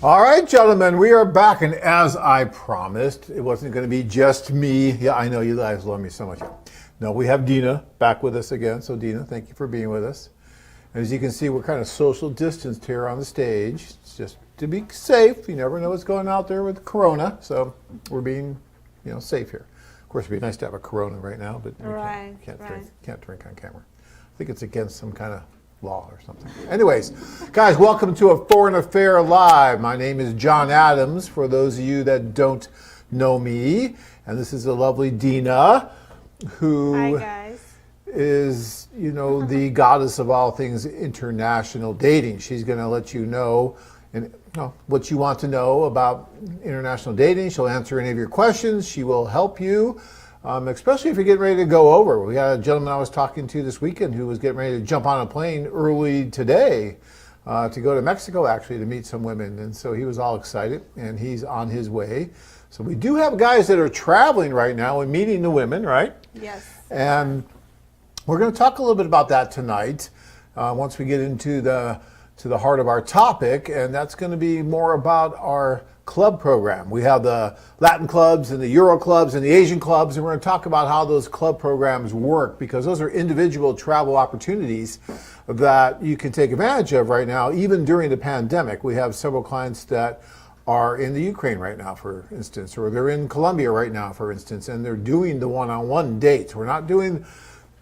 All right, gentlemen, we are back, and as I promised, it wasn't going to be just me. Yeah, I know you guys love me so much. No, we have Dina back with us again. So, Dina, thank you for being with us. As you can see, we're kind of social distanced here on the stage. It's just to be safe. You never know what's going out there with Corona, so we're being, safe here. Of course, it'd be nice to have a Corona right now, but we can't drink on camera. I think it's against some kind of law or something. Anyways, guys, welcome to A Foreign Affair Live. My name is John Adams, for those of you that don't know me. And this is the lovely Dina, who Hi, guys. is, the goddess of all things international dating. She's going to let you know what you want to know about international dating. She'll answer any of your questions. She will help you. Especially if you're getting ready to go over. We had a gentleman I was talking to this weekend who was getting ready to jump on a plane early today to go to Mexico, actually, to meet some women. And so he was all excited, and he's on his way. So we do have guys that are traveling right now and meeting the women, right? Yes. And we're going to talk a little bit about that tonight once we get into the heart of our topic, and that's going to be more about our club program. We have the Latin clubs and the Euro clubs and the Asian clubs, and we're going to talk about how those club programs work, because those are individual travel opportunities that you can take advantage of right now, even during the pandemic. We have several clients that are in the Ukraine right now, for instance, or they're in Colombia right now, for instance, and they're doing the one-on-one dates. We're not doing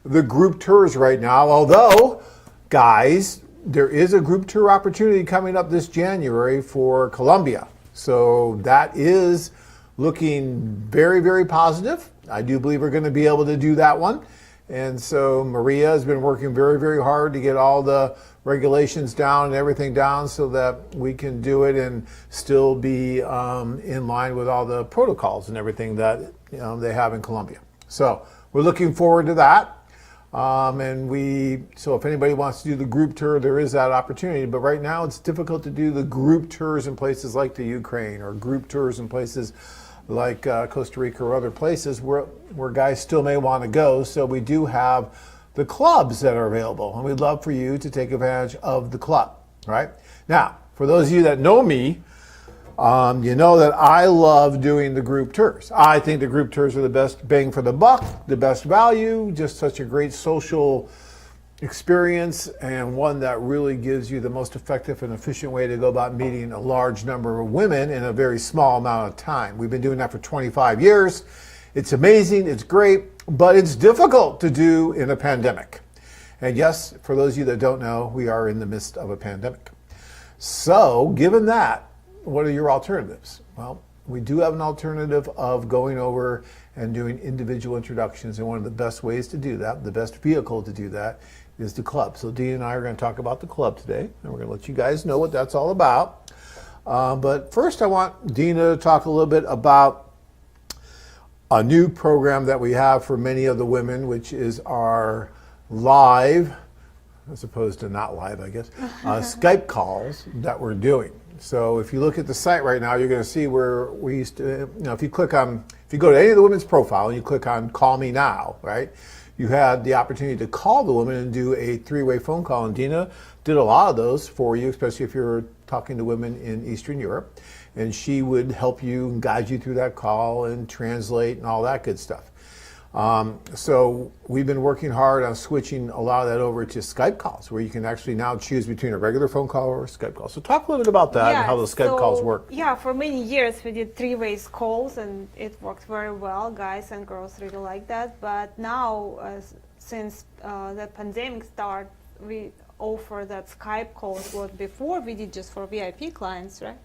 the group tours right now, although, guys, there is a group tour opportunity coming up this January for Colombia. So that is looking very, very positive. I do believe we're going to be able to do that one. And so Maria has been working very, very hard to get all the regulations down and everything down so that we can do it and still be in line with all the protocols and everything that they have in Colombia. So we're looking forward to that. So if anybody wants to do the group tour, there is that opportunity. But right now it's difficult to do the group tours in places like the Ukraine, or group tours in places like Costa Rica or other places where guys still may want to go. So we do have the clubs that are available, and we'd love for you to take advantage of the club, right? Now, for those of you that know me, you know that I love doing the group tours. I think the group tours are the best bang for the buck, the best value, just such a great social experience, and one that really gives you the most effective and efficient way to go about meeting a large number of women in a very small amount of time. We've been doing that for 25 years. It's amazing, it's great, but it's difficult to do in a pandemic. And yes, for those of you that don't know, we are in the midst of a pandemic. So, given that, what are your alternatives? Well, we do have an alternative of going over and doing individual introductions, and one of the best ways to do that, the best vehicle to do that, is the club. So Dee and I are going to talk about the club today, and we're going to let you guys know what that's all about. But first I want Dina to talk a little bit about a new program that we have for many of the women, which is our live, as opposed to not live, I guess, Skype calls that we're doing. So if you look at the site right now, you're going to see where we used to, if you go to any of the women's profile and you click on Call Me Now, right? You had the opportunity to call the woman and do a three-way phone call. And Dina did a lot of those for you, especially if you're talking to women in Eastern Europe. And she would help you and guide you through that call and translate and all that good stuff. So we've been working hard on switching a lot of that over to Skype calls, where you can actually now choose between a regular phone call or a Skype call. So talk a little bit about that and how those Skype calls work. Yeah, for many years we did three-way calls, and it worked very well. Guys and girls really like that. But now, since the pandemic started, we offer that Skype calls. What before we did just for VIP clients, right?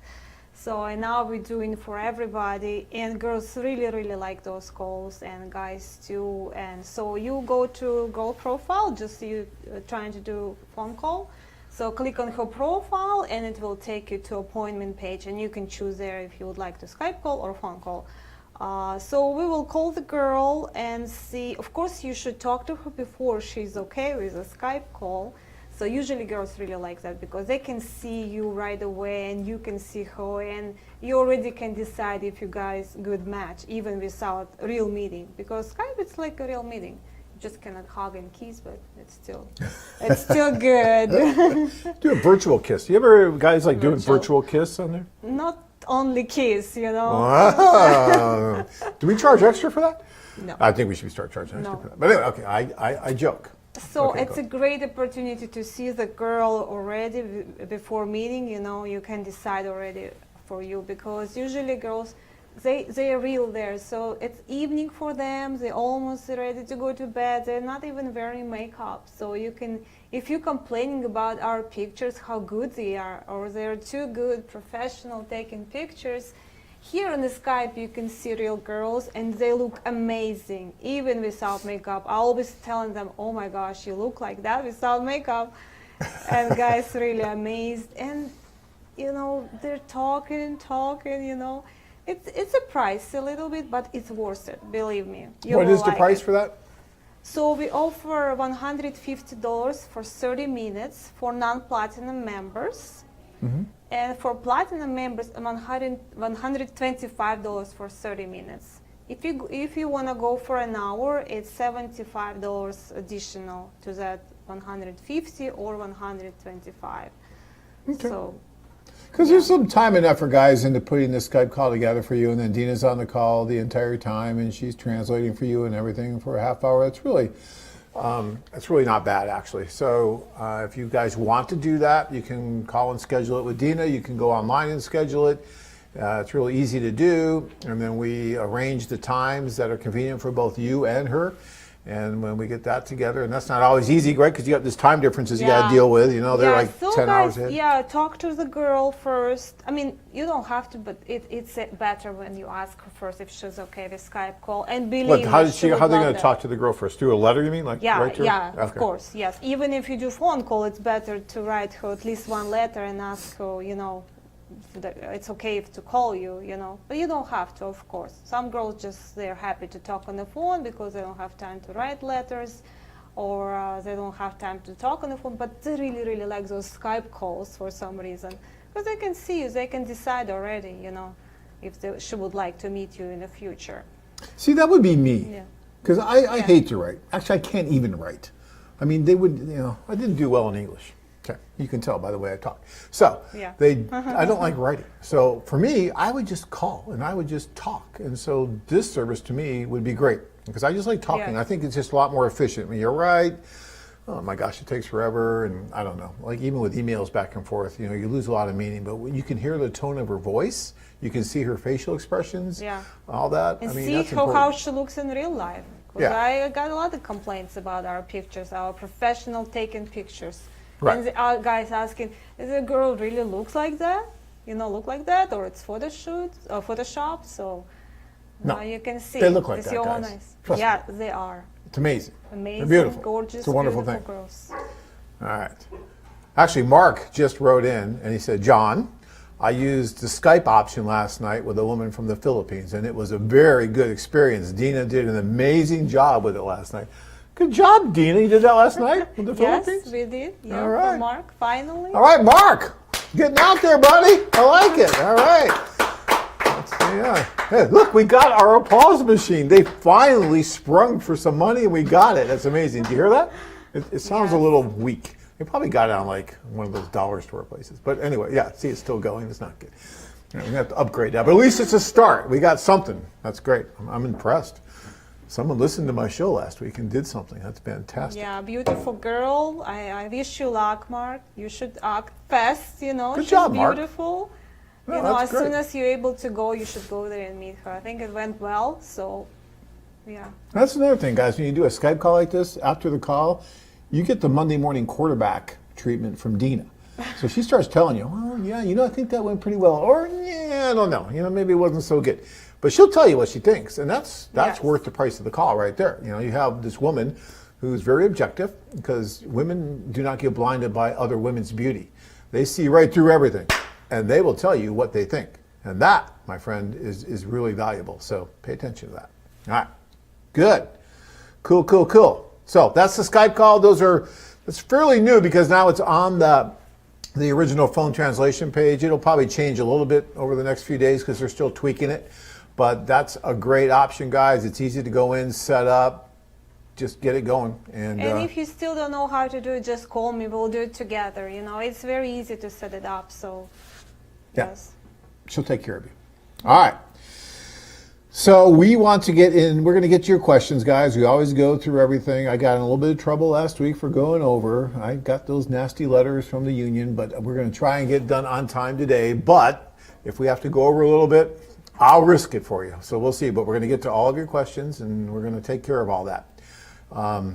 So and now we're doing for everybody, and girls really, really like those calls, and guys too. And so you go to girl profile, just you trying to do phone call. So click on her profile, and it will take you to appointment page, and you can choose there if you would like to Skype call or phone call. So we will call the girl and see. Of course, you should talk to her before she's okay with a Skype call. So usually girls really like that because they can see you right away and you can see her, and you already can decide if you guys good match even without real meeting, because Skype it's like a real meeting. just cannot hug and kiss, but it's still good. Do a virtual kiss. You ever guys like doing Virtual. virtual kiss on there? Not only kiss, you know. Wow. Do we charge extra for that? No. I think we should start charging extra No. for that. But anyway, okay, I joke. So Okay, it's go. a great opportunity to see the girl already before meeting. You know, you can decide already for you, because usually girls, they are real there. So it's evening for them. They're almost ready to go to bed. They're not even wearing makeup. So you can, if you're complaining about our pictures, how good they are, or they're too good, professional taking pictures, here on the Skype you can see real girls and they look amazing, even without makeup. I always telling them, oh my gosh, you look like that without makeup. And guys really amazed. And you know, they're talking, you know. It's a price a little bit, but it's worth it, believe me. You What will is the like price it. for that? So we offer $150 for 30 minutes for non-platinum members. And for platinum members, $125 for 30 minutes. If you want to go for an hour, it's $75 additional to that 150 or 125. Okay. So Because there's some time and effort, guys, into putting this Skype call together for you, and then Dina's on the call the entire time, and she's translating for you and everything for a half hour. That's really not bad, actually. So if you guys want to do that, you can call and schedule it with Dina. You can go online and schedule it. It's really easy to do, and then we arrange the times that are convenient for both you and her. And when we get that together, and that's not always easy, right? Because you got this time differences you got to deal with. You know, they're like so 10 hours guys, ahead. yeah, talk to the girl first. I mean, you don't have to, but it's better when you ask her first if she's okay with Skype call. And believe What, me, how she would are they love going to that. talk to the girl first? Through a letter, you mean? Like Yeah, write to her? yeah, of Okay. course, yes. Even if you do phone call, it's better to write her at least one letter and ask her, you know, that it's okay to call you, you know. But you don't have to, of course. Some girls just, they're happy to talk on the phone because they don't have time to write letters, or they don't have time to talk on the phone, but they really, really like those Skype calls for some reason. Because they can see you, they can decide already, you know, if she would like to meet you in the future. See, that would be me. Yeah. Because I hate to write. Actually, I can't even write. I mean, they would, you know, I didn't do well in English. Okay, you can tell by the way I talk. So, Yeah. I don't like writing. So for me, I would just call and I would just talk. And so this service to me would be great because I just like talking. Yes. I think it's just a lot more efficient. I mean, you're right. Oh my gosh, it takes forever. And I don't know, like even with emails back and forth, you know, you lose a lot of meaning. But when you can hear the tone of her voice, you can see her facial expressions, all that. And I mean, see that's how important. she looks in real life. 'Cause Yeah. I got a lot of complaints about our pictures, our professional taken pictures. Right. And the guys asking, is the girl really looks like that? You know, look like that? Or it's photo shoot or Photoshop? So No. now you can see. They look like It's that, your own guys. eyes. Trust Yeah, they are. It's amazing. Amazing, They're beautiful. gorgeous, It's a wonderful beautiful thing. girls. All right. Actually, Mark just wrote in and he said, John, I used the Skype option last night with a woman from the Philippines, and it was a very good experience. Dina did an amazing job with it last night. Good job, Dina. You did that last night with the Philippines? Yes, we did. Yeah, All right. for Mark, finally. All right, Mark. Getting out there, buddy. I like it. All right. Yeah. Hey, look, we got our applause machine. They finally sprung for some money and we got it. That's amazing. Do you hear that? It sounds a Yes. little weak. They probably got it on like one of those dollar store places. But anyway, yeah, see, it's still going. It's not good. We're going to have to upgrade that. But at least it's a start. We got something. That's great. I'm impressed. Someone listened to my show last week and did something. That's fantastic. Yeah, beautiful girl. I wish you luck, Mark. You should act fast, you know. Good She's job, Mark. beautiful. No, You know, that's as soon great. as you're able to go, you should go there and meet her. I think it went well, so yeah. That's another thing, guys. When you do a Skype call like this, after the call, you get the Monday morning quarterback treatment from Dina. So she starts telling you, oh, yeah, you know, I think that went pretty well. Or, yeah, I don't know. You know, maybe it wasn't so good. But she'll tell you what she thinks. And that's Yes. worth the price of the call right there. You know, you have this woman who's very objective because women do not get blinded by other women's beauty. They see right through everything. And they will tell you what they think. And that, my friend, is really valuable. So pay attention to that. All right. Good. Cool, cool, cool. So that's the Skype call. It's fairly new because now it's on the original phone translation page. It'll probably change a little bit over the next few days because they're still tweaking it. But that's a great option, guys. It's easy to go in, set up, just get it going. And if you still don't know how to do it, just call me. We'll do it together. It's very easy to set it up. So, yeah, yes. she'll take care of you. All right. So we want to get in. We're going to get to your questions, guys. We always go through everything. I got in a little bit of trouble last week for going over. I got those nasty letters from the union, but we're going to try and get it done on time today. But if we have to go over a little bit, I'll risk it for you. So we'll see. But we're going to get to all of your questions, and we're going to take care of all that. All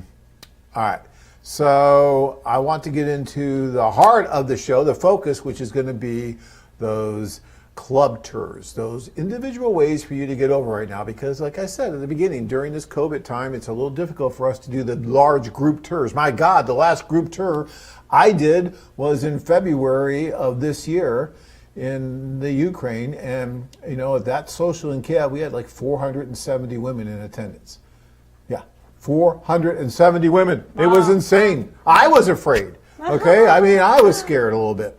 right. So I want to get into the heart of the show, the focus, which is going to be those club tours, those individual ways for you to get over right now, because like I said at the beginning, during this COVID time, it's a little difficult for us to do the large group tours. My God, the last group tour I did was in February of this year in the Ukraine, and at that social in Kiev, we had like 470 women in attendance. Yeah, 470 women. Wow. It was insane. I was afraid. Okay, I mean, I was scared a little bit.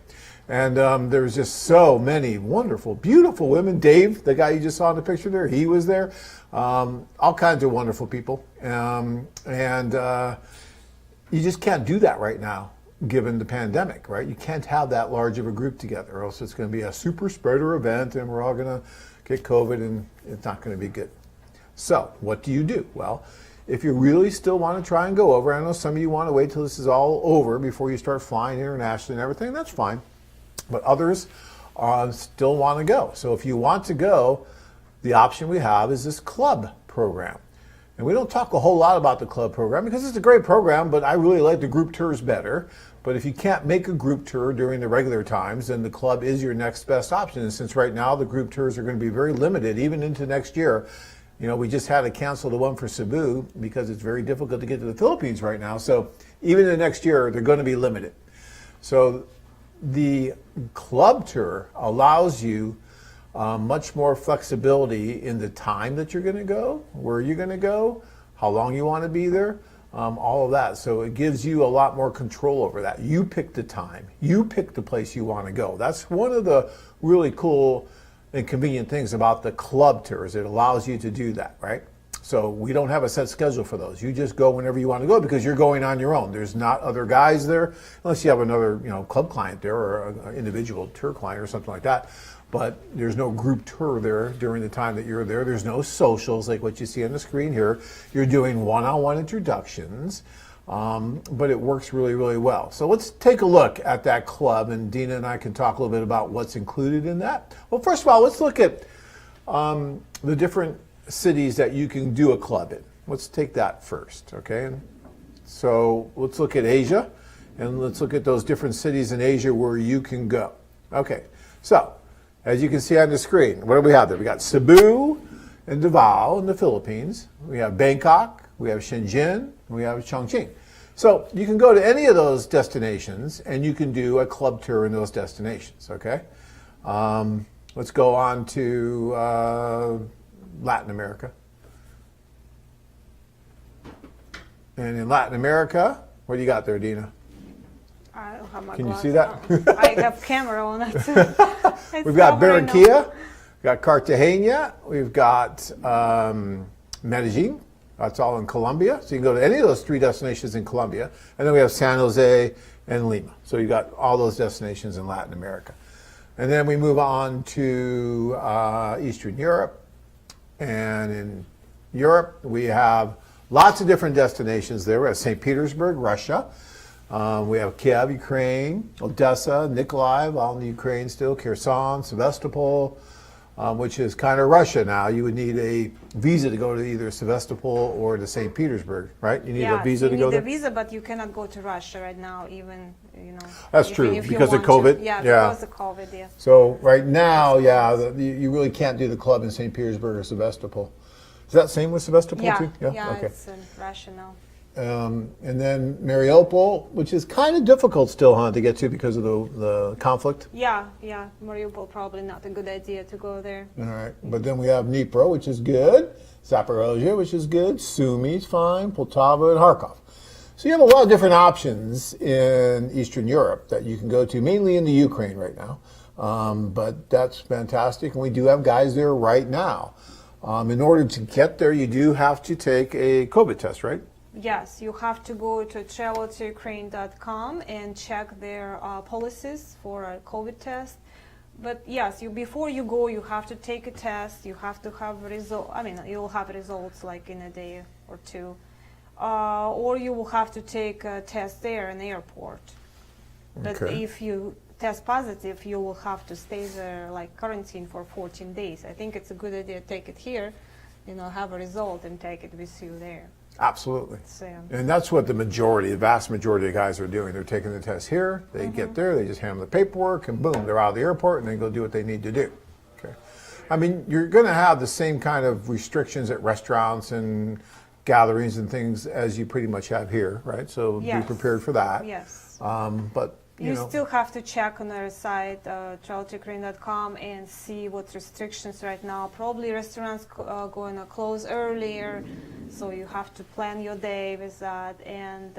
And there was just so many wonderful, beautiful women. Dave, the guy you just saw in the picture there, he was there. All kinds of wonderful people. And you just can't do that right now, given the pandemic, right? You can't have that large of a group together, or else it's going to be a super spreader event, and we're all going to get COVID, and it's not going to be good. So what do you do? Well, if you really still want to try and go over, I know some of you want to wait till this is all over before you start flying internationally and everything, that's fine. But others still want to go. So if you want to go, the option we have is this club program. And we don't talk a whole lot about the club program because it's a great program, but I really like the group tours better. But if you can't make a group tour during the regular times, then the club is your next best option. And since right now the group tours are going to be very limited, even into next year, we just had to cancel the one for Cebu because it's very difficult to get to the Philippines right now. So even in the next year, they're going to be limited. So the club tour allows you much more flexibility in the time that you're going to go, where you're going to go, how long you want to be there, all of that. So it gives you a lot more control over that. You pick the time. You pick the place you want to go. That's one of the really cool and convenient things about the club tours. It allows you to do that, right? So we don't have a set schedule for those. You just go whenever you want to go because you're going on your own. There's not other guys there, unless you have another club client there or an individual tour client or something like that. But there's no group tour there during the time that you're there. There's no socials like what you see on the screen here. You're doing one-on-one introductions, but it works really, really well. So let's take a look at that club, and Dina and I can talk a little bit about what's included in that. Well, first of all, let's look at the different cities that you can do a club in. Let's take that first, okay? So let's look at Asia, and let's look at those different cities in Asia where you can go. Okay, so as you can see on the screen, what do we have there? We got Cebu and Davao in the Philippines. We have Bangkok, we have Shenzhen, we have Chongqing. So you can go to any of those destinations and you can do a club tour in those destinations, okay? Let's go on to Latin America. And in Latin America, what do you got there, Dina? I don't have my Can you glasses see that? on. I have camera on it. We've got Barranquilla, we've got Cartagena, we've got Medellin. That's all in Colombia. So you can go to any of those three destinations in Colombia. And then we have San Jose and Lima. So you got all those destinations in Latin America. And then we move on to Eastern Europe. And in Europe, we have lots of different destinations there. We have St. Petersburg, Russia. We have Kiev, Ukraine, Odessa, Nikolaev, all in the Ukraine still, Kherson, Sevastopol, which is kind of Russia now. You would need a visa to go to either Sevastopol or to St. Petersburg, right? You need a visa to go there? You need a visa, but you cannot go to Russia right now, even, That's true, because of COVID? Yeah, because of COVID, yes. So right now, you really can't do the club in St. Petersburg or Sevastopol. Is that same with Sevastopol too? Yeah, okay. It's in Russia now. And then Mariupol, which is kind of difficult still, to get to because of the conflict. Yeah, Mariupol probably not a good idea to go there. All right, but then we have Dnipro, which is good, Zaporozhye, which is good, Sumi's fine, Poltava, and Kharkov. So you have a lot of different options in Eastern Europe that you can go to, mainly in the Ukraine right now. But that's fantastic, and we do have guys there right now. In order to get there, you do have to take a COVID test, right? Yes, you have to go to traveltoukraine.com and check their policies for a COVID test. But yes, before you go, you have to take a test. You have to have result. I mean, you'll have results like in a day or two, or you will have to take a test there in the airport. But Okay. if you test positive, you will have to stay there like quarantine for 14 days. I think it's a good idea to take it here, have a result and take it with you there. Absolutely. So, And that's what the vast majority of guys are doing. They're taking the test here, they get there, they just hand them the paperwork, and boom, they're out of the airport, and they go do what they need to do. Okay. I mean, you're going to have the same kind of restrictions at restaurants and gatherings and things as you pretty much have here, right? So Yes. be prepared for that. yes. But, You know, still have to check on their site, traveltoukraine.com, and see what restrictions right now. Probably restaurants going to close earlier, so you have to plan your day with that. And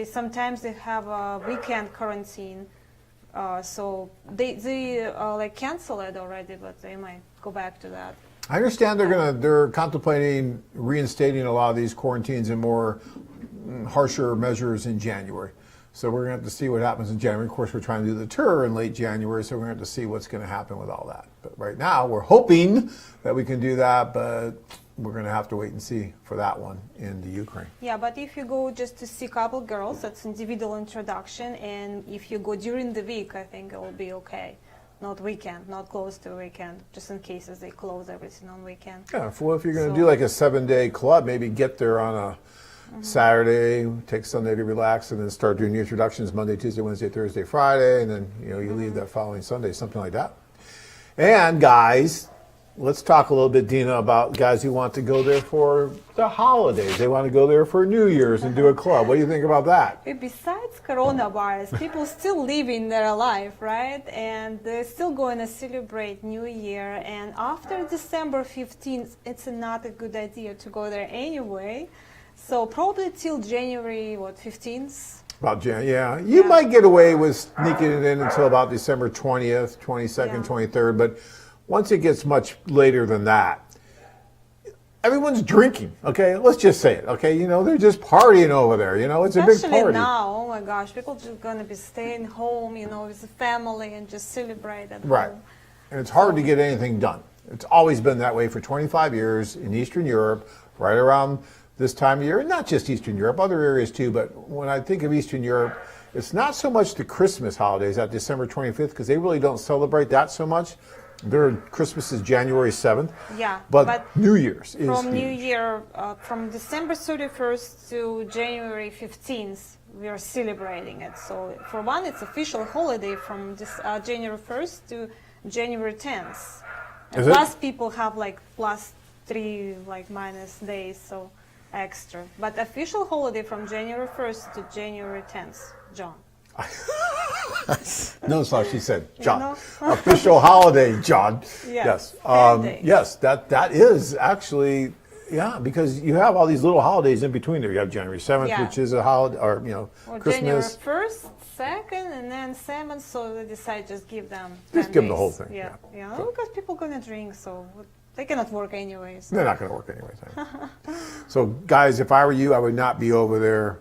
sometimes they have a weekend quarantine, so they like cancel it already, but they might go back to that. I understand they're contemplating reinstating a lot of these quarantines and more harsher measures in January. So we're going to have to see what happens in January. Of course, we're trying to do the tour in late January, so we're going to have to see what's going to happen with all that. But right now, we're hoping that we can do that, but we're going to have to wait and see for that one in the Ukraine. Yeah, but if you go just to see a couple girls, that's individual introduction, and if you go during the week, I think it will be okay. Not weekend, not close to weekend, just in case they close everything on weekend. Yeah, well, if you're going to So- do like a 7-day club, maybe get there on a Saturday, take Sunday to relax, and then start doing the introductions Monday, Tuesday, Wednesday, Thursday, Friday, and then you leave that following Sunday, something like that. And guys, let's talk a little bit, Dina, about guys who want to go there for the holidays. They want to go there for New Year's and do a club. What do you think about that? Besides coronavirus, people still living their life, right? And they're still going to celebrate New Year. And after December 15th, it's not a good idea to go there anyway. So probably till January, 15th? About Jan, yeah. You might get away with sneaking it in until about December 20th, 22nd, Yeah. 23rd, but once it gets much later than that, everyone's drinking, okay? Let's just say it, okay? They're just partying over there, it's a big Especially party. now, oh my gosh, people just going to be staying home, with the family and just celebrate at Right. home. And it's hard to get anything done. It's always been that way for 25 years in Eastern Europe, right around this time of year, and not just Eastern Europe, other areas too, but when I think of Eastern Europe, it's not so much the Christmas holidays at December 25th, because they really don't celebrate that so much. Their Christmas is January 7th, Yeah, but New Year's is from New huge. Year, from December 31st to January 15th, we are celebrating it. So for one, it's official holiday from this January 1st to January 10th. And Is it? plus people have like +3 minus days, so extra. But official holiday from January 1st to January 10th, John. Notice how she said, John. know? Official holiday, John. Yes, Yes. 10 days. Yes, that is actually, yeah, because you have all these little holidays in between there. You have January 7th, Yeah. which is a holiday, or, Or January Christmas. 1st, 2nd, and then 7th, so they decide just give them 10 Just give them the days. whole thing, Yeah, yeah. yeah. Because people gonna drink, so they cannot work anyways. They're not going to work anyway. So, guys, if I were you, I would not be over there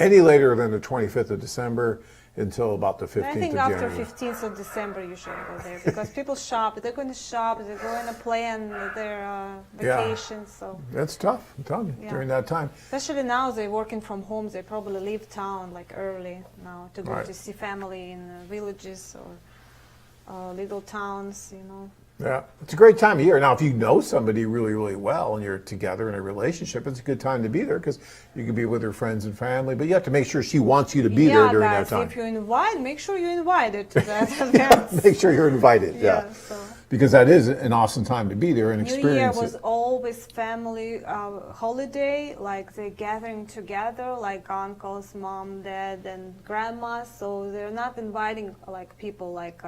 any later than the 25th of December until about the 15th I of think January. after 15th of December you should go there because people shop. They're going to shop. They're going to plan their Yeah. vacations. So That's tough, I'm telling you, Yeah. during that time. especially now they're working from home. They probably leave town like early now to go Right. to see family in villages or little towns. Yeah, it's a great time of year. Now, if you know somebody really, really well and you're together in a relationship, it's a good time to be there because you can be with her friends and family, but you have to make sure she wants you to be there during guys, that time. if you invite, make sure you invite her to that event. Make sure you're invited, yeah. So. Because that is an awesome time to be there and New Year experience was it. always family holiday, like they're gathering together, like uncles, mom, dad, and grandma. So they're not inviting like people like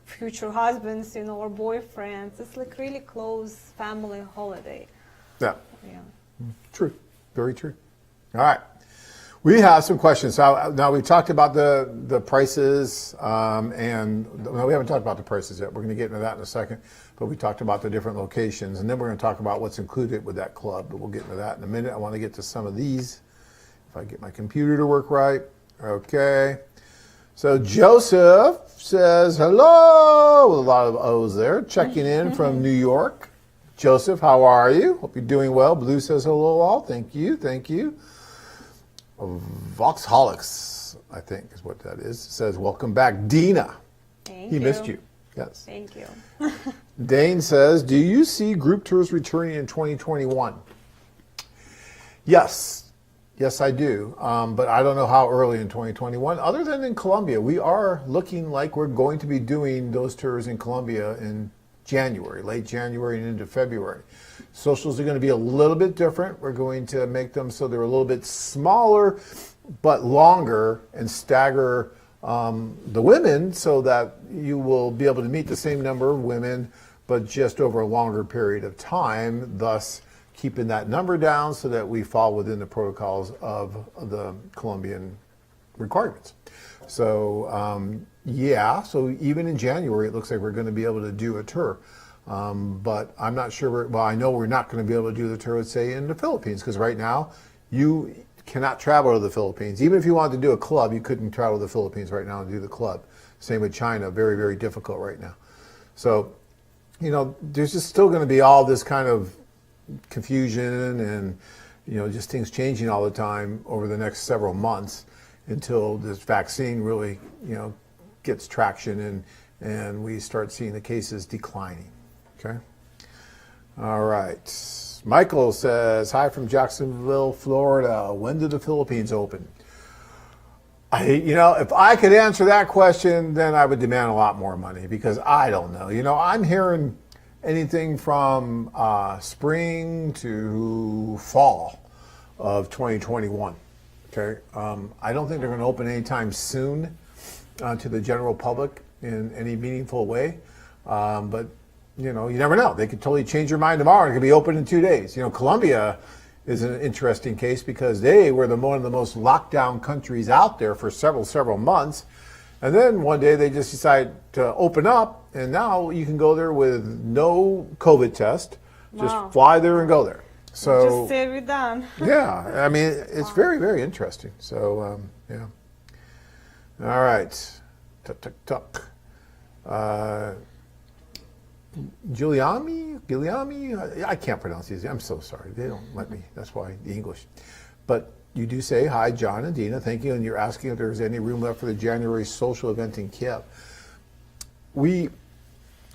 future husbands, or boyfriends. It's like really close family holiday. Yeah, Yeah. true, very true. All right. We have some questions. So now we talked about the prices, and no, we haven't talked about the prices yet. We're going to get into that in a second. But we talked about the different locations, and then we're going to talk about what's included with that club. But we'll get into that in a minute. I want to get to some of these if I get my computer to work right. Okay. So Joseph says hello, with a lot of O's there, checking in from New York. Joseph, how are you? Hope you're doing well. Blue says hello all. Thank you. Thank you. Voxholics, I think is what that is, says welcome back. Dina. Thank He you. missed you. Yes. Thank you. Dane says, do you see group tours returning in 2021? Yes. Yes, I do. But I don't know how early in 2021. Other than in Colombia, we are looking like we're going to be doing those tours in Colombia in January, late January and into February. Socials are going to be a little bit different. We're going to make them so they're a little bit smaller, but longer, and stagger the women so that you will be able to meet the same number of women, but just over a longer period of time, thus keeping that number down so that we fall within the protocols of the Colombian requirements. So yeah, so even in January, it looks like we're going to be able to do a tour. But I'm not sure, well, I know we're not going to be able to do the tour, let's say, in the Philippines, because right now you cannot travel to the Philippines. Even if you wanted to do a club, you couldn't travel to the Philippines right now and do the club. Same with China, very, very difficult right now. So, you know, there's just still going to be all this kind of confusion and, you know, just things changing all the time over the next several months until this vaccine really, you know, gets traction and we start seeing the cases declining. Okay. All right. Michael says, hi from Jacksonville, Florida. When do the Philippines open? You know, if I could answer that question, then I would demand a lot more money because I don't know. You know, I'm hearing anything from spring to fall of 2021. Okay, I don't think they're going to open anytime soon to the general public in any meaningful way. But you know, you never know. They could totally change their mind tomorrow and it could be open in 2 days. You know, Colombia is an interesting case because they were one of the most locked down countries out there for several months. And then one day they just decide to open up, and now you can go there with no COVID test. Just Wow. fly there and go there. So Just say we're done. yeah, I mean, it's very, very interesting. So yeah. All right. Tuck, tuck, tuck. Giuliani, I can't pronounce these. I'm so sorry. They don't let me. That's why the English. But you do say, hi, John and Dina, thank you. And you're asking if there's any room left for the January social event in Kiev. We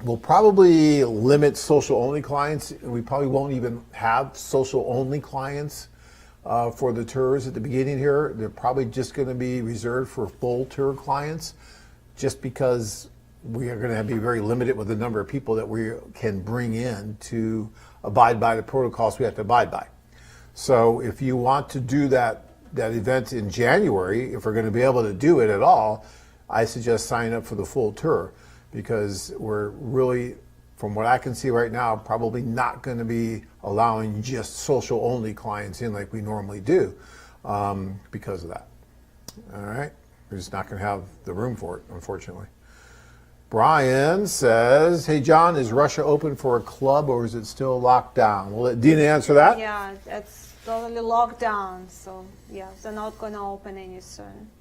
will probably limit social-only clients. We probably won't even have social-only clients for the tours at the beginning here. They're probably just going to be reserved for full tour clients just because we are going to be very limited with the number of people that we can bring in to abide by the protocols we have to abide by. So if you want to do that event in January, if we're going to be able to do it at all, I suggest signing up for the full tour because we're really, from what I can see right now, probably not going to be allowing just social only clients in like we normally do because of that. All right. We're just not going to have the room for it, unfortunately. Brian says, hey, John, is Russia open for a club or is it still locked down? We'll let Dina answer that. Yeah, it's totally locked down. So yeah, they're not going to open any soon.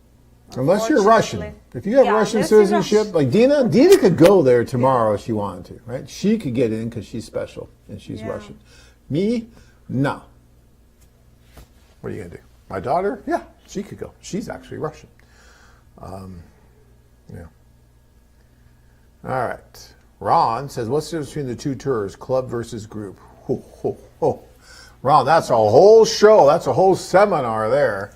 Unless you're Russian. If you have Russian unless you're citizenship, like Dina could go there tomorrow if she wanted to, right? She could get in because she's special and she's Russian. Me, no. What are you going to do? My daughter, yeah, she could go. She's actually Russian. Yeah. All right. Ron says, what's the difference between the two tours, club versus group? Ho, ho, ho. Ron, that's a whole show. That's a whole seminar there.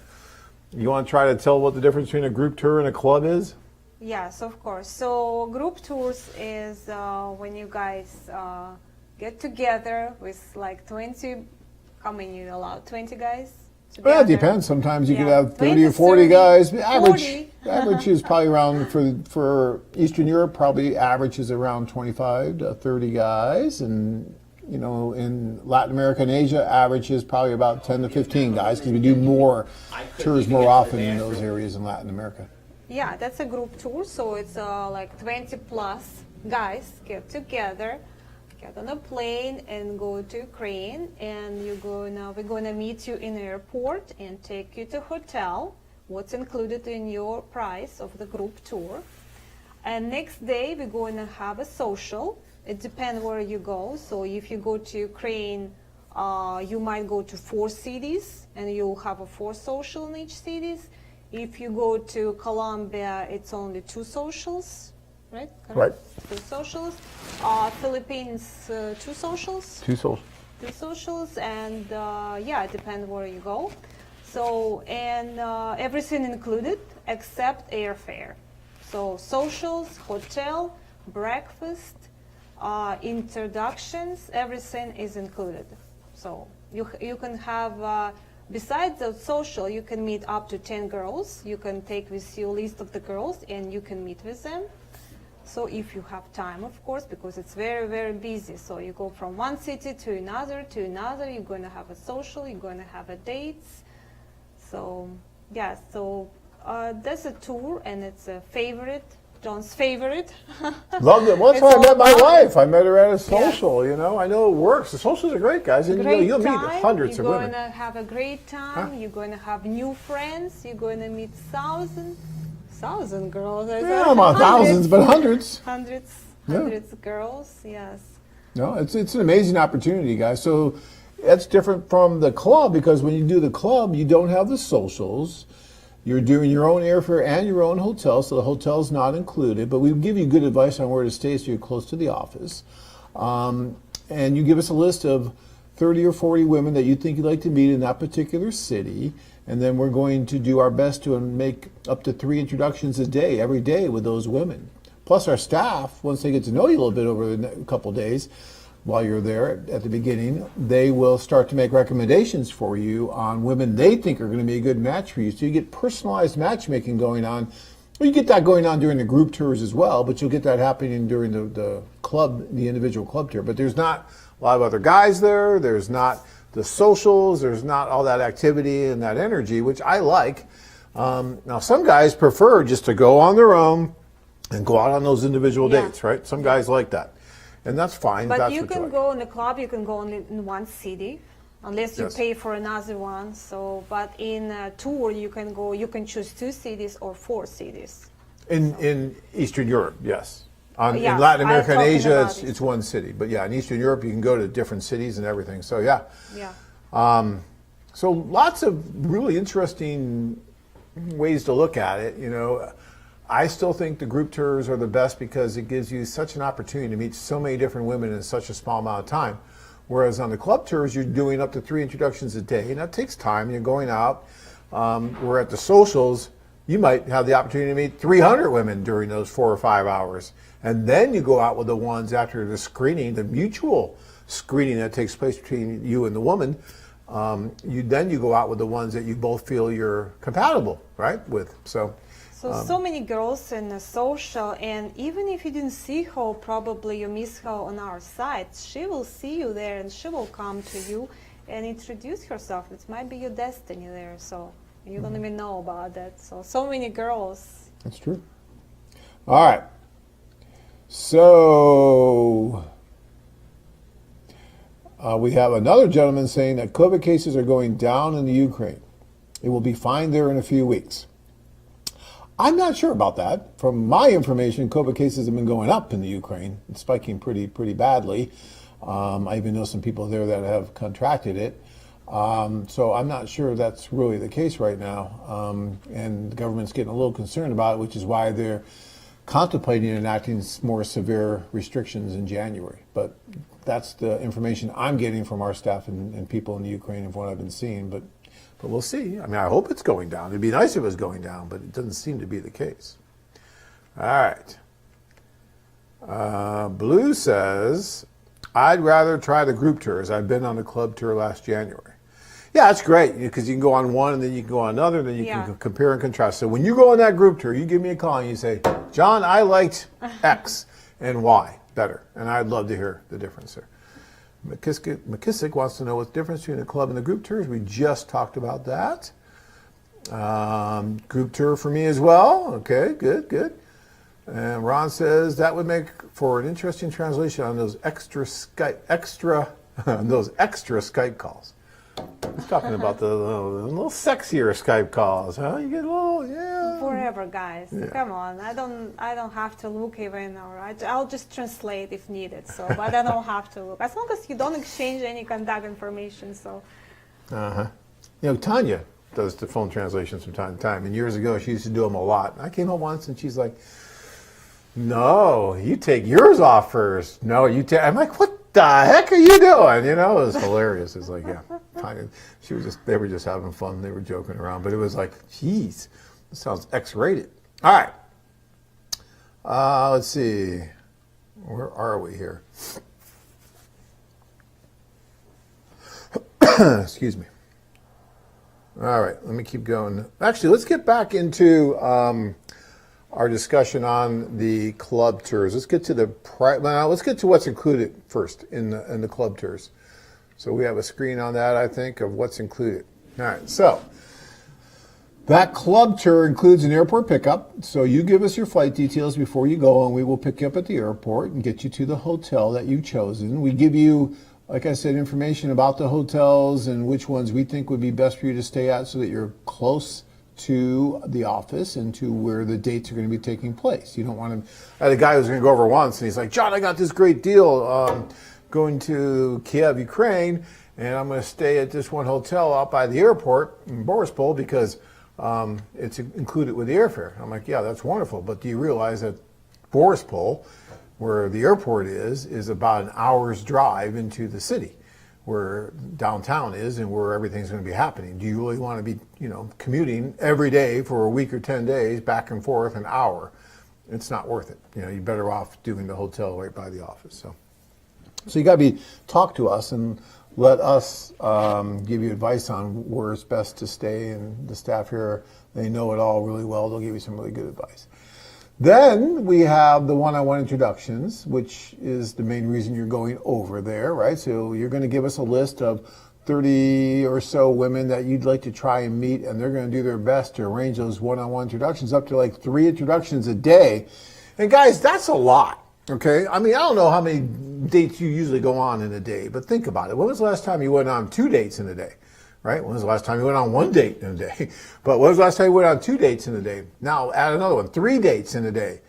You want to try to tell what the difference between a group tour and a club is? Yes, of course. So group tours is when you guys get together with like 20, how many you allow? 20 guys? Well, it depends. Sometimes you could Yeah. have 30 or 20, 40 guys. 40. Average is probably around, for Eastern Europe, probably average is around 25 to 30 guys. And, you know, in Latin America and Asia, average is probably about 10 to 15 guys because we do more tours more often in those areas in Latin America. Yeah, that's a group tour. So it's like 20 plus guys get together. get on a plane and go to Ukraine, and we're gonna meet you in the airport and take you to hotel. What's included in your price of the group tour? And next day we're going to have a social. It depends where you go. So if you go to Ukraine, you might go to 4 cities, and you'll have a 4 social in each cities. If you go to Colombia, it's only 2 socials, right? Right. 2 socials. Philippines, 2 socials. 2 social. 2 socials, and yeah, it depends where you go. So, and everything included except airfare. So socials, hotel, breakfast, introductions, everything is included. So you can have, besides the social, you can meet up to 10 girls. You can take with you a list of the girls and you can meet with them. So if you have time, of course, because it's very, very busy. So you go from one city to another, you're going to have a social, you're going to have a dates. So, yeah, so that's a tour, and it's a favorite, John's favorite. Loved it. Well, that's It's how I met all my about wife. I met her at a social, you know. I know it works. The socials are great, guys. And Great you'll meet time. hundreds of You're women. going to have a great time. Huh? You're going to have new friends. You're going to meet thousand girls. Yeah, not thousands, but hundreds. Hundreds of girls, yes. No, it's an amazing opportunity, guys. So that's different from the club, because when you do the club, you don't have the socials. You're doing your own airfare and your own hotel, so the hotel's not included. But we give you good advice on where to stay so you're close to the office. And you give us a list of 30 or 40 women that you think you'd like to meet in that particular city. And then we're going to do our best to make up to 3 introductions a day, every day, with those women. Plus our staff, once they get to know you a little bit over the couple days, while you're there at the beginning, they will start to make recommendations for you on women they think are going to be a good match for you. So you get personalized matchmaking going on. Well, you get that going on during the group tours as well, but you'll get that happening during the club, the individual club tour. But there's not a lot of other guys there. There's not the socials. There's not all that activity and that energy, which I like. Now, some guys prefer just to go on their own and go out on those individual dates, right? Some guys like that. And that's fine. But that's you what can like. go in the club, you can go only in one city, unless you Yes. pay for another one. So, but in a tour, you can choose 2 cities or 4 cities. In Eastern Europe, yes. Yes, in Latin America I'm and talking Asia, about it's one city. But yeah, in Eastern Europe, you can go to different cities and everything. So yeah. Yeah. So lots of really interesting ways to look at it. You know, I still think the group tours are the best because it gives you such an opportunity to meet so many different women in such a small amount of time. Whereas on the club tours, you're doing up to 3 introductions a day, and that takes time. You're going out. Where at the socials, you might have the opportunity to meet 300 women during those 4 or 5 hours. And then you go out with the ones after the screening, the mutual screening that takes place between you and the woman. You go out with the ones that you both feel you're compatible, right, with. So many girls in the social, and even if you didn't see her, probably you miss her on our site. She will see you there, and she will come to you and introduce herself. It might be your destiny there, so you don't even know about that. So many girls. That's true. All right. So we have another gentleman saying that COVID cases are going down in the Ukraine. It will be fine there in a few weeks. I'm not sure about that. From my information, COVID cases have been going up in the Ukraine, it's spiking pretty badly. I even know some people there that have contracted it. So I'm not sure that's really the case right now. And the government's getting a little concerned about it, which is why they're contemplating enacting more severe restrictions in January. But that's the information I'm getting from our staff and people in the Ukraine of what I've been seeing. But we'll see. I mean, I hope it's going down. It'd be nice if it was going down, but it doesn't seem to be the case. All right. Blue says, I'd rather try the group tours. I've been on the club tour last January. Yeah, it's great because you can go on one and then you can go on another and then you can compare and contrast. So when you go on that group tour, you give me a call and you say, John, I liked X and Y better. And I'd love to hear the difference there. McKissick wants to know what's the difference between the club and the group tours. We just talked about that. Group tour for me as well. Okay, good. And Ron says that would make for an interesting translation on those extra Skype calls. He's talking about the little sexier Skype calls, huh? You get a little, yeah. Forever, guys. Yeah. Come on. I don't have to look even, or I'll just translate if needed. So, but I don't have to look as long as you don't exchange any contact information. So. You know, Tanya does the phone translations from time to time, and years ago she used to do them a lot. I came home once and she's like, "No, you take yours off first. No, you take." I'm like, "What the heck are you doing?" You know, it was hilarious. It's like, yeah, Tanya. They were just having fun. They were joking around, but it was like, geez, this sounds X-rated. All right. Let's see. Where are we here? Excuse me. All right, let me keep going. Actually, let's get back into our discussion on the club tours. Let's get to let's get to what's included first in the club tours. So we have a screen on that, I think, of what's included. All right, so that club tour includes an airport pickup. So you give us your flight details before you go, and we will pick you up at the airport and get you to the hotel that you've chosen. We give you, like I said, information about the hotels and which ones we think would be best for you to stay at so that you're close to the office and to where the dates are going to be taking place. You don't want to. I had a guy who was going to go over once, and he's like, "John, I got this great deal going to Kiev, Ukraine, and I'm going to stay at this one hotel out by the airport in Borispol because it's included with the airfare." I'm like, "Yeah, that's wonderful, but do you realize that Borispol, where the airport is about an hour's drive into the city, where downtown is and where everything's going to be happening? Do you really want to be, commuting every day for a week or 10 days back and forth an hour? It's not worth it. You're better off doing the hotel right by the office." So you got to talk to us and let us give you advice on where it's best to stay. And the staff here, they know it all really well. They'll give you some really good advice. Then we have the one-on-one introductions, which is the main reason you're going over there, right? So you're going to give us a list of 30 or so women that you'd like to try and meet, and they're going to do their best to arrange those one-on-one introductions, up to like 3 introductions a day. And guys, that's a lot, okay? I mean, I don't know how many dates you usually go on in a day, but think about it. When was the last time you went on 2 dates in a day? Right? When was the last time you went on 1 date in a day? But when was the last time you went on 2 dates in a day? Now add another one, 3 dates in a day.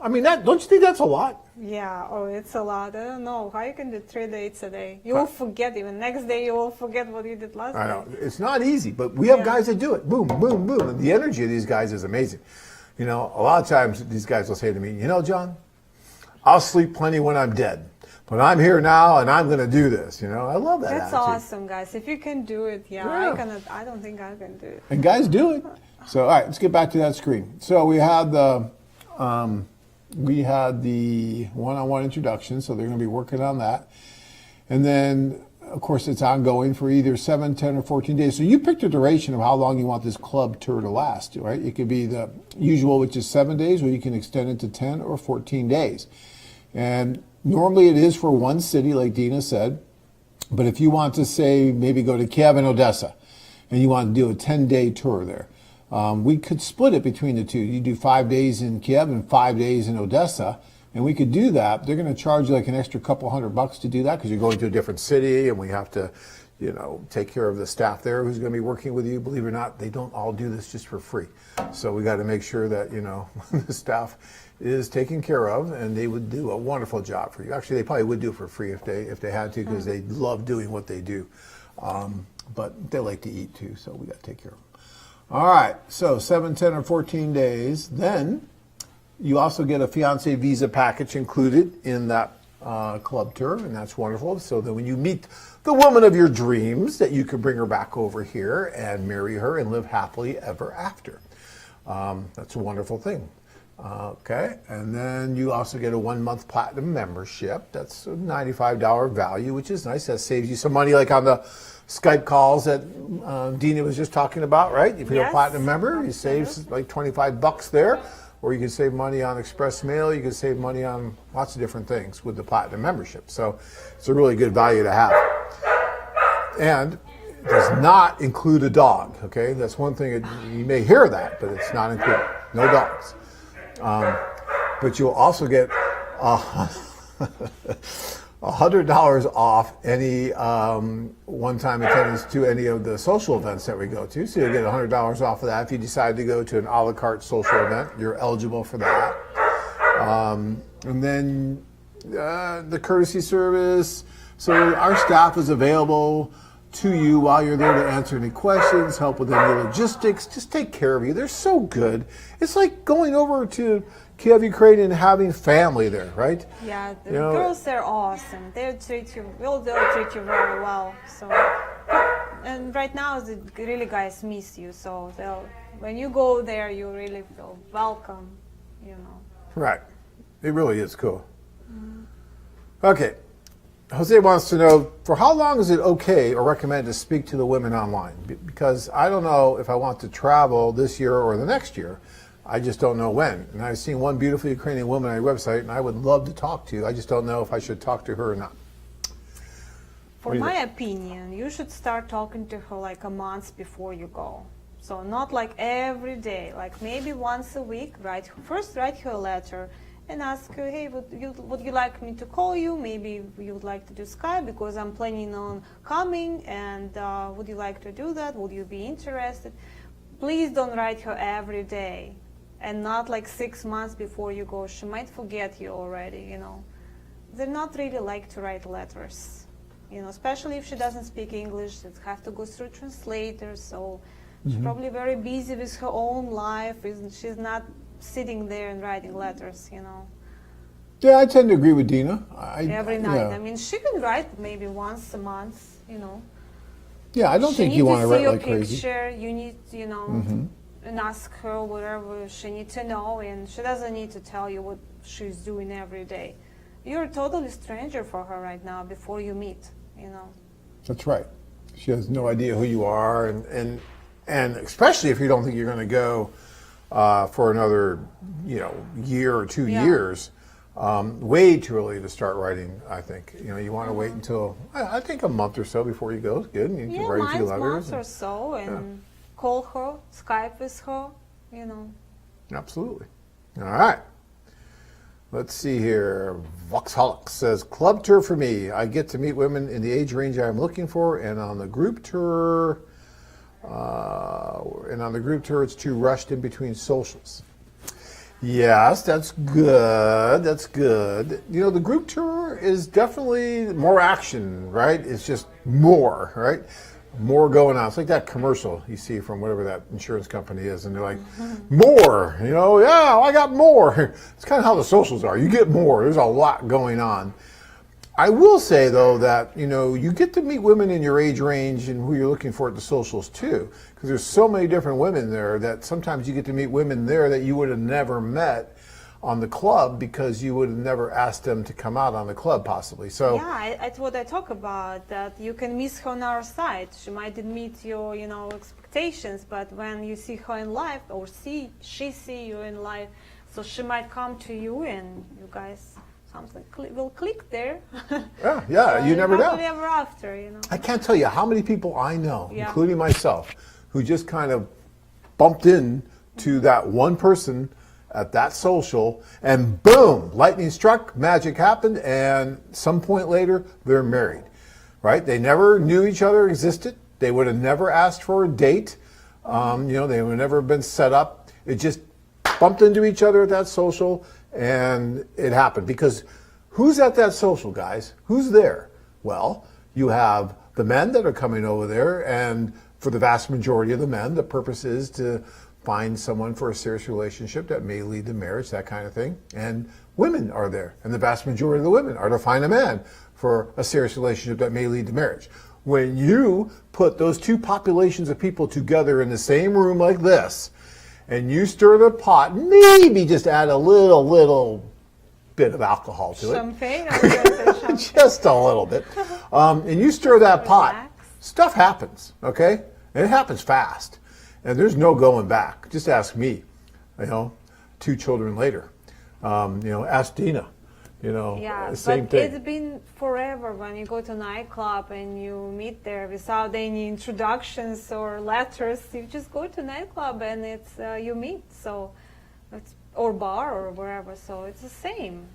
I mean, don't you think that's a lot? Yeah, it's a lot. I don't know how you can do 3 dates a day. You will forget even. Next day you will forget what you did last day. I know. It's not easy, but we have guys that do it. Boom, boom, boom. And the energy of these guys is amazing. A lot of times these guys will say to me, "John, I'll sleep plenty when I'm dead. But I'm here now, and I'm going to do this." I love that That's attitude. Awesome, guys. If you can do it, I don't think I can do it. And guys do it. So, all right, let's get back to that screen. So we had the one-on-one introduction, so they're going to be working on that. And then, of course, it's ongoing for either 7, 10, or 14 days. So you picked a duration of how long you want this club tour to last, right? It could be the usual, which is 7 days, or you can extend it to 10 or 14 days. And normally it is for one city, like Dina said. But if you want to, say, maybe go to Kiev and Odessa, and you want to do a 10-day tour there, we could split it between the two. You do 5 days in Kiev and 5 days in Odessa, and we could do that. They're going to charge you like an extra couple $100 to do that because you're going to a different city, and we have to, take care of the staff there who's going to be working with you. Believe it or not, they don't all do this just for free. So we got to make sure that, the staff is taken care of, and they would do a wonderful job for you. Actually, they probably would do it for free if they had to, because they love doing what they do. But they like to eat too, so we got to take care of them. All right, so 7, 10, or 14 days. Then you also get a fiancé visa package included in that club tour, and that's wonderful. So that when you meet the woman of your dreams, that you can bring her back over here and marry her and live happily ever after. That's a wonderful thing. Okay, and then you also get a 1-month platinum membership. That's a $95 value, which is nice. That saves you some money, like on the Skype calls that Dina was just talking about, right? If you're a platinum member, you save like $25 there, or you can save money on express mail. You can save money on lots of different things with the platinum membership. So it's a really good value to have. And it does not include a dog, okay? That's one thing, you may hear that, but it's not included. No dogs. but you'll also get $100 off any one-time attendance to any of the social events that we go to. So you'll get $100 off of that. If you decide to go to an a la carte social event, you're eligible for that. And then the courtesy service. So our staff is available to you while you're there to answer any questions, help with any logistics, just take care of you. They're so good. It's like going over to Kiev, Ukraine and having family there, right? Yeah, the girls are awesome. They'll treat you very well. So, and right now the really guys miss you. So when you go there, you really feel welcome, you know. Right. It really is cool. Okay. Jose wants to know, for how long is it okay or recommended to speak to the women online? Because I don't know if I want to travel this year or the next year. I just don't know when. And I've seen one beautiful Ukrainian woman on your website, and I would love to talk to you. I just don't know if I should talk to her or not. For my opinion, you should start talking to her like a month before you go. So not like every day, like maybe once a week. First write her a letter and ask her, hey, would you like me to call you? Maybe you would like to do Skype because I'm planning on coming, and would you like to do that? Would you be interested? Please don't write her every day, and not like 6 months before you go. She might forget you already, you know. They're not really like to write letters, you know, especially if she doesn't speak English. It have to go through translators, so she's probably very busy with her own life. She's not sitting there and writing letters, you know. Yeah, I tend to agree with Dina. Every night. Yeah. I mean, she can write maybe once a month, you know. Yeah, I don't think you want to write like crazy. Picture. You need, you know, and ask her whatever she needs to know, and she doesn't need to tell you what she's doing every day. You're a totally stranger for her right now before you meet, you know. That's right. She has no idea who you are, and especially if you don't think you're going to go for another, you know, year or 2 years. Way too early to start writing, I think. You know, you want to wait until, I think a month or so before you go is good. And you can write a few letters. Month or so, and call her, Skype with her, you know. Absolutely. All right. Let's see here. Voxholic says, club tour for me. I get to meet women in the age range I'm looking for, and on the group tour, it's too rushed in between socials. Yes, that's good. That's good. You know, the group tour is definitely more action, right? It's just more, right? More going on. It's like that commercial you see from whatever that insurance company is, and they're like, more, you know, yeah, I got more. It's kind of how the socials are. You get more. There's a lot going on. I will say, though, that, you know, you get to meet women in your age range and who you're looking for at the socials, too, because there's so many different women there that sometimes you get to meet women there that you would have never met on the club because you would have never asked them to come out on the club, possibly. So yeah, it's what I talk about, that you can miss her on our side. She might meet your, you know, expectations, but when you see her in life, or she see you in life, so she might come to you and you guys something will click there. Yeah, you never know. Happily ever after, you know. I can't tell you how many people I know, including myself, who just kind of bumped into that one person at that social, and boom, lightning struck, magic happened, and some point later, they're married, right? They never knew each other existed. They would have never asked for a date. You know, they would have never been set up. It just bumped into each other at that social, and it happened. Because who's at that social, guys? Who's there? Well, you have the men that are coming over there, and for the vast majority of the men, the purpose is to find someone for a serious relationship that may lead to marriage, that kind of thing. And women are there, and the vast majority of the women are to find a man for a serious relationship that may lead to marriage. When you put those two populations of people together in the same room like this, and you stir the pot, maybe just add a little bit of alcohol to Champagne? it. Just a little bit. And you stir that pot, stuff happens, okay? And it happens fast. And there's no going back. Just ask me, you know, 2 children later. You know, ask Dina, you know, same thing. It's been forever when you go to a nightclub and you meet there without any introductions or letters. You just go to a nightclub and it's you meet. So it's or bar or wherever. So it's the same.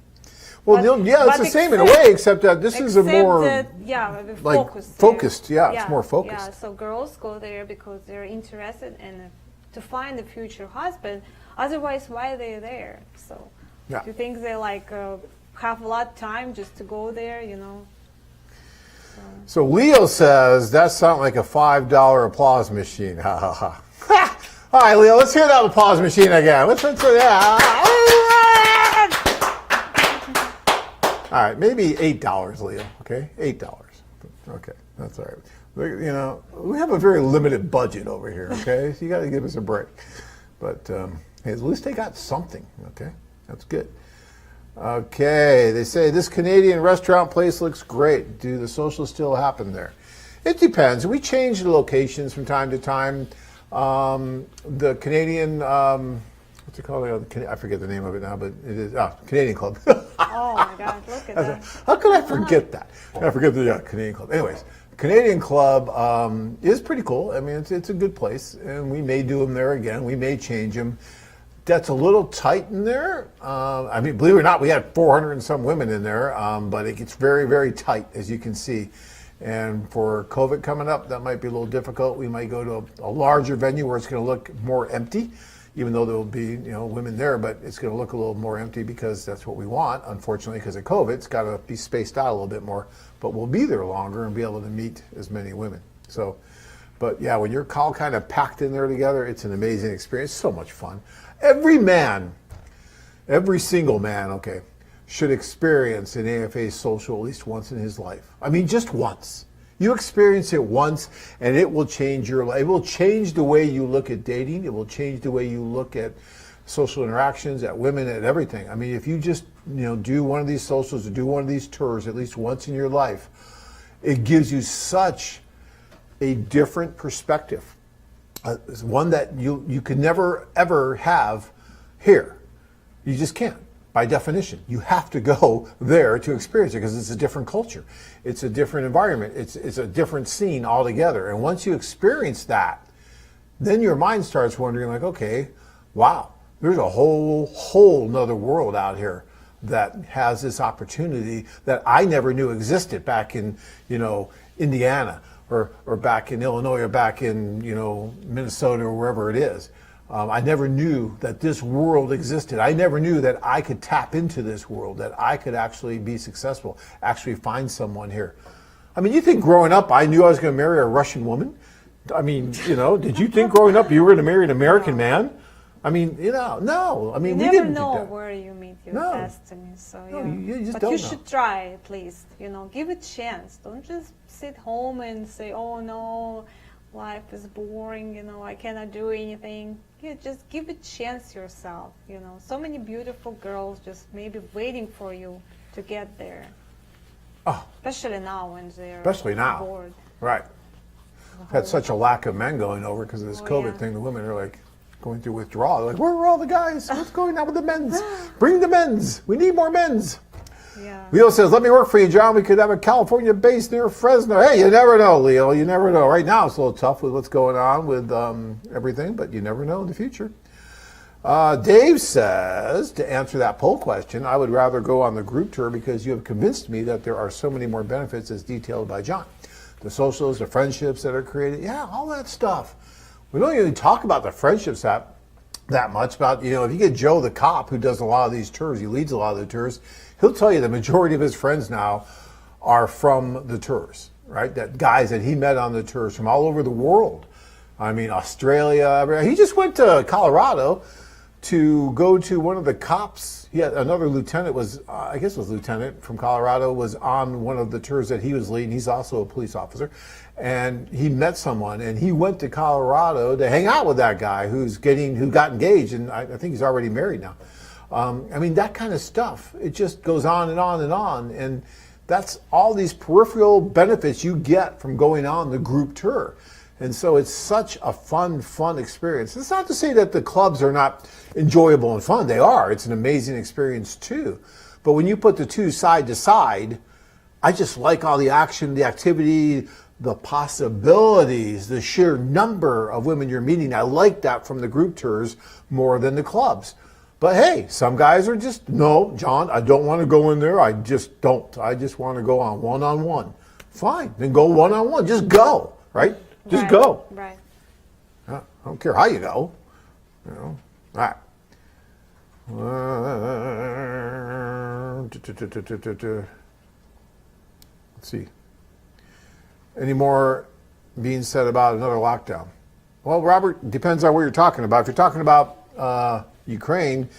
Well, But- yeah, it's but the same in a way, except that this is a Except more that, yeah, like focused. focused. Yeah, it's more focused. Yeah, so girls go there because they're interested in to find a future husband. Otherwise, why are they there? So, Yeah. do you think they like have a lot of time just to go there? You know. So Leo says that sounds like a $5 applause machine. Ha ha ha. Ha! All right, Leo, let's hear that applause machine again. Let's yeah. All right, maybe $8, Leo. Okay, $8. Okay, that's all right. You know, we have a very limited budget over here. Okay, so you got to give us a break. But hey, at least they got something. Okay, that's good. Okay, they say this Canadian restaurant place looks great. Do the socials still happen there? It depends. We change the locations from time to time. The Canadian, what's it called? I forget the name of it now, but it is Canadian Club. Oh my God! Look at that. How could I forget that? I forget the Canadian Club. Anyways, Canadian Club is pretty cool. I mean, it's a good place, and we may do them there again. We may change them. That's a little tight in there. I mean, believe it or not, we had 400 and some women in there, but it gets very, very tight, as you can see. And for COVID coming up, that might be a little difficult. We might go to a larger venue where it's going to look more empty, even though there will be women there, but it's going to look a little more empty because that's what we want. Unfortunately, because of COVID, it's got to be spaced out a little bit more. But we'll be there longer and be able to meet as many women. So, but yeah, when you're all kind of packed in there together, it's an amazing experience. So much fun. Every man, every single man, okay, should experience an AFA social at least once in his life. I mean, just once. You experience it once, and it will change your life. It will change the way you look at dating. It will change the way you look at social interactions, at women, at everything. I mean, if you just do one of these socials or do one of these tours at least once in your life, it gives you such a different perspective. One that you could never, ever have here. You just can't, by definition. You have to go there to experience it because it's a different culture. It's a different environment. It's a different scene altogether. And once you experience that, then your mind starts wondering like, okay, wow, there's a whole nother world out here that has this opportunity that I never knew existed back in, Indiana. Or back in Illinois or back in Minnesota or wherever it is. I never knew that this world existed. I never knew that I could tap into this world, that I could actually be successful, actually find someone here. I mean, you think growing up I knew I was going to marry a Russian woman? I mean, did you think growing up you were going to marry an American man? I mean, no. I mean, You we never didn't know think that. where you meet your No. destiny. So No, yeah. you just but don't you know. should try at least. Give it a chance. Don't just sit home and say, "Oh no, life is boring. I cannot do anything." Just give it a chance yourself. So many beautiful girls just maybe waiting for you to get there. Oh. Especially now when they're bored. Right. Had such a lack of men going over because of this COVID yeah. thing. The women are like going through withdrawal. They're like, where are all the guys? What's going on with the men's? Bring the men's. We need more men's. Yeah. Leo says, let me work for you, John. We could have a California base near Fresno. Hey, you never know, Leo. You never know. Right now it's a little tough with what's going on with everything, but you never know in the future. Dave says, to answer that poll question, I would rather go on the group tour because you have convinced me that there are so many more benefits as detailed by John. The socials, the friendships that are created, yeah, all that stuff. We don't even talk about the friendships that much. About, if you get Joe the cop who does a lot of these tours, he leads a lot of the tours, he'll tell you the majority of his friends now are from the tours, right? That guys that he met on the tours from all over the world. I mean, Australia. He just went to Colorado to go to one of the cops. Yeah, another lieutenant was, I guess it was lieutenant from Colorado, was on one of the tours that he was leading. He's also a police officer. And he met someone, and he went to Colorado to hang out with that guy who got engaged, and I think he's already married now. I mean, that kind of stuff, it just goes on and on and on. And that's all these peripheral benefits you get from going on the group tour. And so it's such a fun experience. It's not to say that the clubs are not enjoyable and fun. They are. It's an amazing experience too. But when you put the two side to side, I just like all the action, the activity, the possibilities, the sheer number of women you're meeting. I like that from the group tours more than the clubs. But hey, some guys are just, no, John, I don't want to go in there. I just don't. I just want to go on one-on-one. Fine, then go one-on-one. Just go, right? Just Right, go. Right. I don't care how you go. You know. All right. Let's see. Any more being said about another lockdown? Well, Robert, depends on what you're talking about. If you're talking about Ukraine,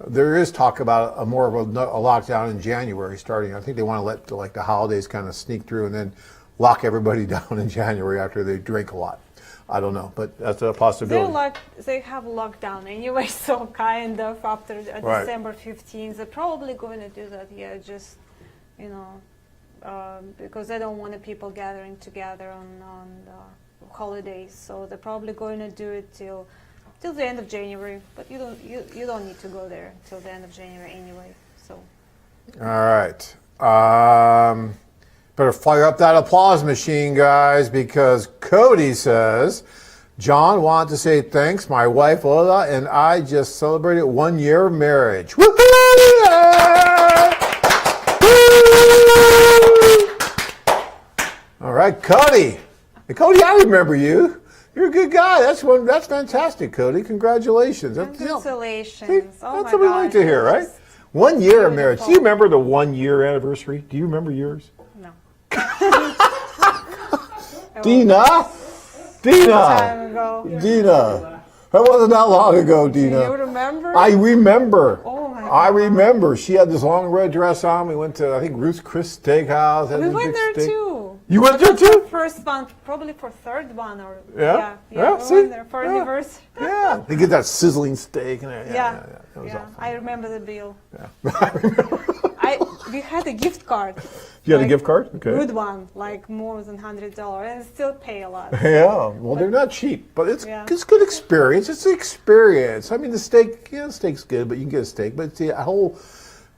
there is talk about a more of a lockdown in January starting. I think they want to let the holidays kind of sneak through and then lock everybody down in January after they drink a lot. I don't know, but that's a possibility. They have lockdown anyway, so kind of after Right. December 15th, they're probably going to do that. Yeah, just because they don't want the people gathering together on the holidays, so they're probably going to do it till the end of January. But you don't need to go there till the end of January anyway. So. All right. Better fire up that applause machine, guys, because Cody says, John, want to say thanks. My wife, Ola, and I just celebrated 1 year of marriage. Woohoo! All right, Cody. Hey, Cody, I remember you. You're a good guy. That's fantastic, Cody. Congratulations. Congratulations. Oh That's my what we like to gosh, hear, right? that's 1 year of marriage. Do you beautiful. remember the 1 year anniversary? Do you remember yours? No. Dina? Time ago. Dina. That wasn't that long ago, Dina. You remember? I remember. Oh my I God. remember. She had this long red dress on. We went to, I think, Ruth's Chris Steakhouse. had We this went big there steak. too. You went But there not for too? First one, probably for third one or Yeah? we See? went there for Yeah. anniversary. Yeah. They get that sizzling steak. And It was Yeah, awesome. I remember the bill. Yeah. I remember. We had a gift card. You had a Like, gift card? Okay. Good one, like more than $100, and still pay a lot. Yeah, well, they're not cheap, but it's Yeah. good experience. It's an experience. I mean, the steak, the steak's good, but you can get a steak, but it's the whole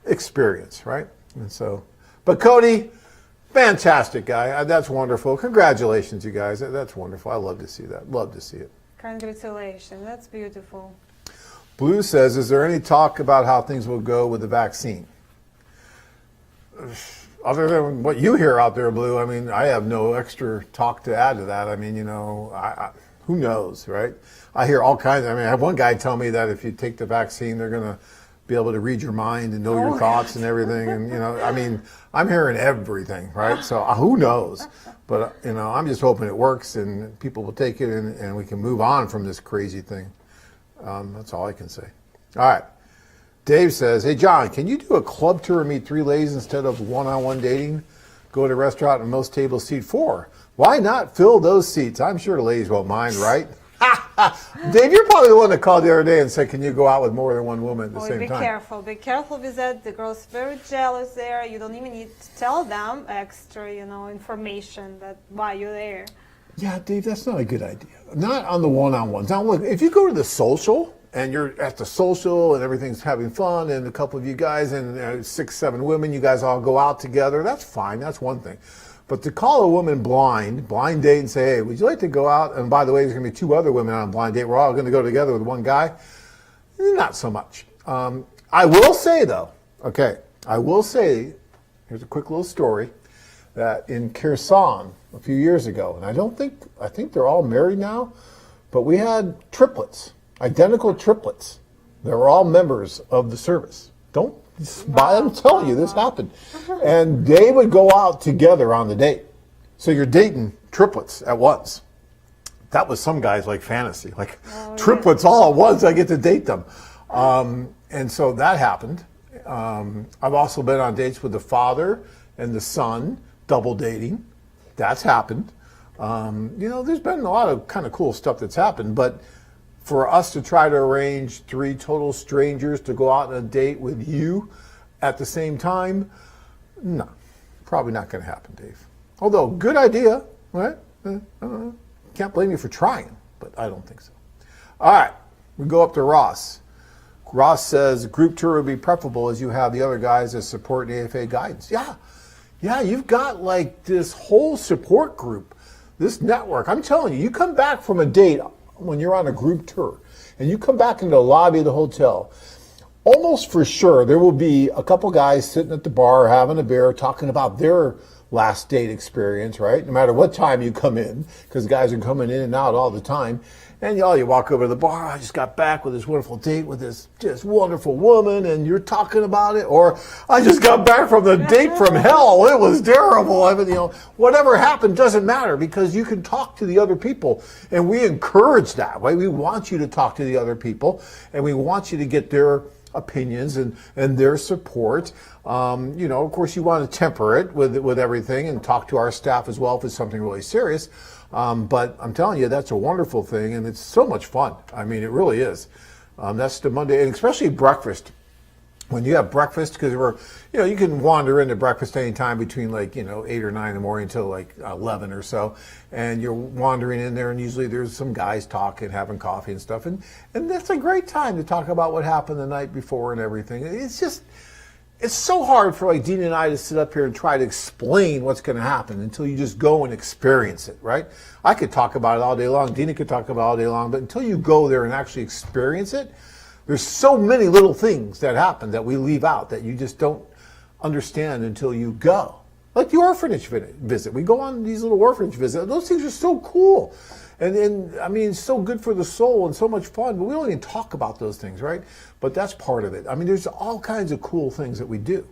experience, right? And so, but Cody, fantastic guy. That's wonderful. Congratulations, you guys. That's wonderful. I love to see that. Love to see it. Congratulations, that's beautiful. Blue says, is there any talk about how things will go with the vaccine? Other than what you hear out there, Blue, I mean, I have no extra talk to add to that. I mean, who knows, right? I hear all kinds. I mean, I have one guy tell me that if you take the vaccine, they're going to be able to read your mind and know your thoughts and everything. And, I mean, I'm hearing everything, right? So who knows? But, I'm just hoping it works and people will take it and we can move on from this crazy thing. That's all I can say. All right. Dave says, hey, John, can you do a club tour and meet 3 ladies instead of one-on-one dating? Go to a restaurant and most tables seat 4. Why not fill those seats? I'm sure the ladies won't mind, right? Dave, you're probably the one that called the other day and said, can you go out with more than one woman at the same time? Be careful with that. The girl's very jealous there. You don't even need to tell them extra, information that why you're there. Yeah, Dave, that's not a good idea. Not on the one-on-ones. Now, look, if you go to the social and you're at the social and everything's having fun and a couple of you guys and 6, 7 women, you guys all go out together, that's fine. That's one thing. But to call a woman blind date and say, hey, would you like to go out? And by the way, there's going to be 2 other women on a blind date. We're all going to go together with one guy. Not so much. I will say, though, here's a quick little story, that in Kherson a few years ago, and I think they're all married now, but we had triplets. Identical triplets. They were all members of the service. I'm telling you, this happened. And they would go out together on the date. So you're dating triplets at once. That was some guys like fantasy, like triplets all at once. I get to date them. And so that happened. I've also been on dates with the father and the son, double dating. That's happened. There's been a lot of kind of cool stuff that's happened, but for us to try to arrange 3 total strangers to go out on a date with you at the same time, no, probably not going to happen, Dave. Although, good idea, right? Can't blame you for trying, but I don't think so. All right, we go up to Ross. Ross says group tour would be preferable as you have the other guys as support and AFA guidance. Yeah, you've got like this whole support group, this network. I'm telling you, you come back from a date when you're on a group tour and you come back into the lobby of the hotel, almost for sure there will be a couple guys sitting at the bar having a beer talking about their last date experience, right? No matter what time you come in, because guys are coming in and out all the time. And you walk over to the bar, I just got back with this wonderful date with this just wonderful woman, and you're talking about it. Or I just got back from the date from hell. It was terrible. I mean, whatever happened doesn't matter, because you can talk to the other people. And we encourage that, right? We want you to talk to the other people, and we want you to get their opinions and their support. Of course, you want to temper it with everything and talk to our staff as well if it's something really serious. But I'm telling you, that's a wonderful thing, and it's so much fun. I mean, it really is. That's the Monday, and especially breakfast. When you have breakfast, because you can wander into breakfast anytime between 8 or 9 in the morning until 11 or so, and you're wandering in there, and usually there's some guys talking, having coffee and stuff, and that's a great time to talk about what happened the night before and everything. It's so hard for Dean and I to sit up here and try to explain what's going to happen until you just go and experience it, right? I could talk about it all day long, Dina could talk about it all day long, but until you go there and actually experience it, there's so many little things that happen that we leave out that you just don't understand until you go. Like the orphanage visit. We go on these little orphanage visits. Those things are so cool. And I mean, it's so good for the soul and so much fun, but we don't even talk about those things, right? But that's part of it. I mean, there's all kinds of cool things that we do.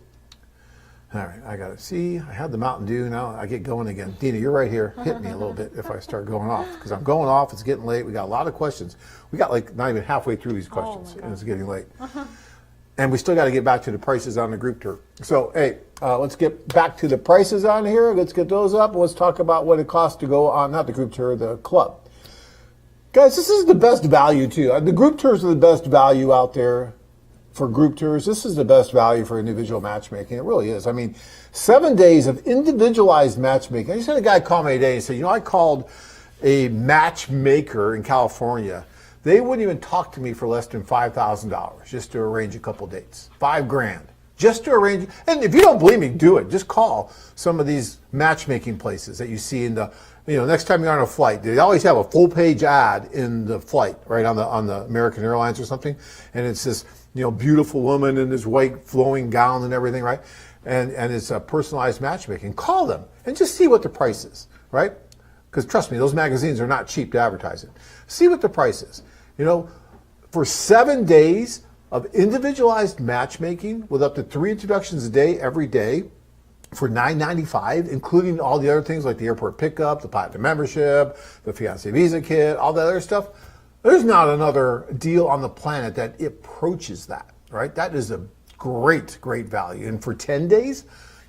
All right, I got to see. I had the Mountain Dew. Now I get going again. Dina, you're right here. Hit me a little bit if I start going off, because I'm going off. It's getting late. We got a lot of questions. We got not even halfway through these questions, and it's getting late. And we still got to get back to the prices on the group tour. So, hey, let's get back to the prices on here. Let's get those up. Let's talk about what it costs to go on, not the group tour, the club. Guys, this is the best value, too. The group tours are the best value out there for group tours. This is the best value for individual matchmaking. It really is. I mean, 7 days of individualized matchmaking. I just had a guy call me today and say, I called a matchmaker in California. They wouldn't even talk to me for less than $5,000 just to arrange a couple dates. $5,000 just to arrange. And if you don't believe me, do it. Just call some of these matchmaking places that you see in the, next time you're on a flight. They always have a full page ad in the flight, right, on the American Airlines or something. And it's this, beautiful woman in this white flowing gown and everything, right? And it's a personalized matchmaking. Call them and just see what the price is, right? Because trust me, those magazines are not cheap to advertise in. See what the price is. For 7 days of individualized matchmaking with up to 3 introductions a day every day for $9.95, including all the other things like the airport pickup, the platinum membership, the fiancé visa kit, all that other stuff. There's not another deal on the planet that approaches that, right? That is a great, great value. And for 10 days,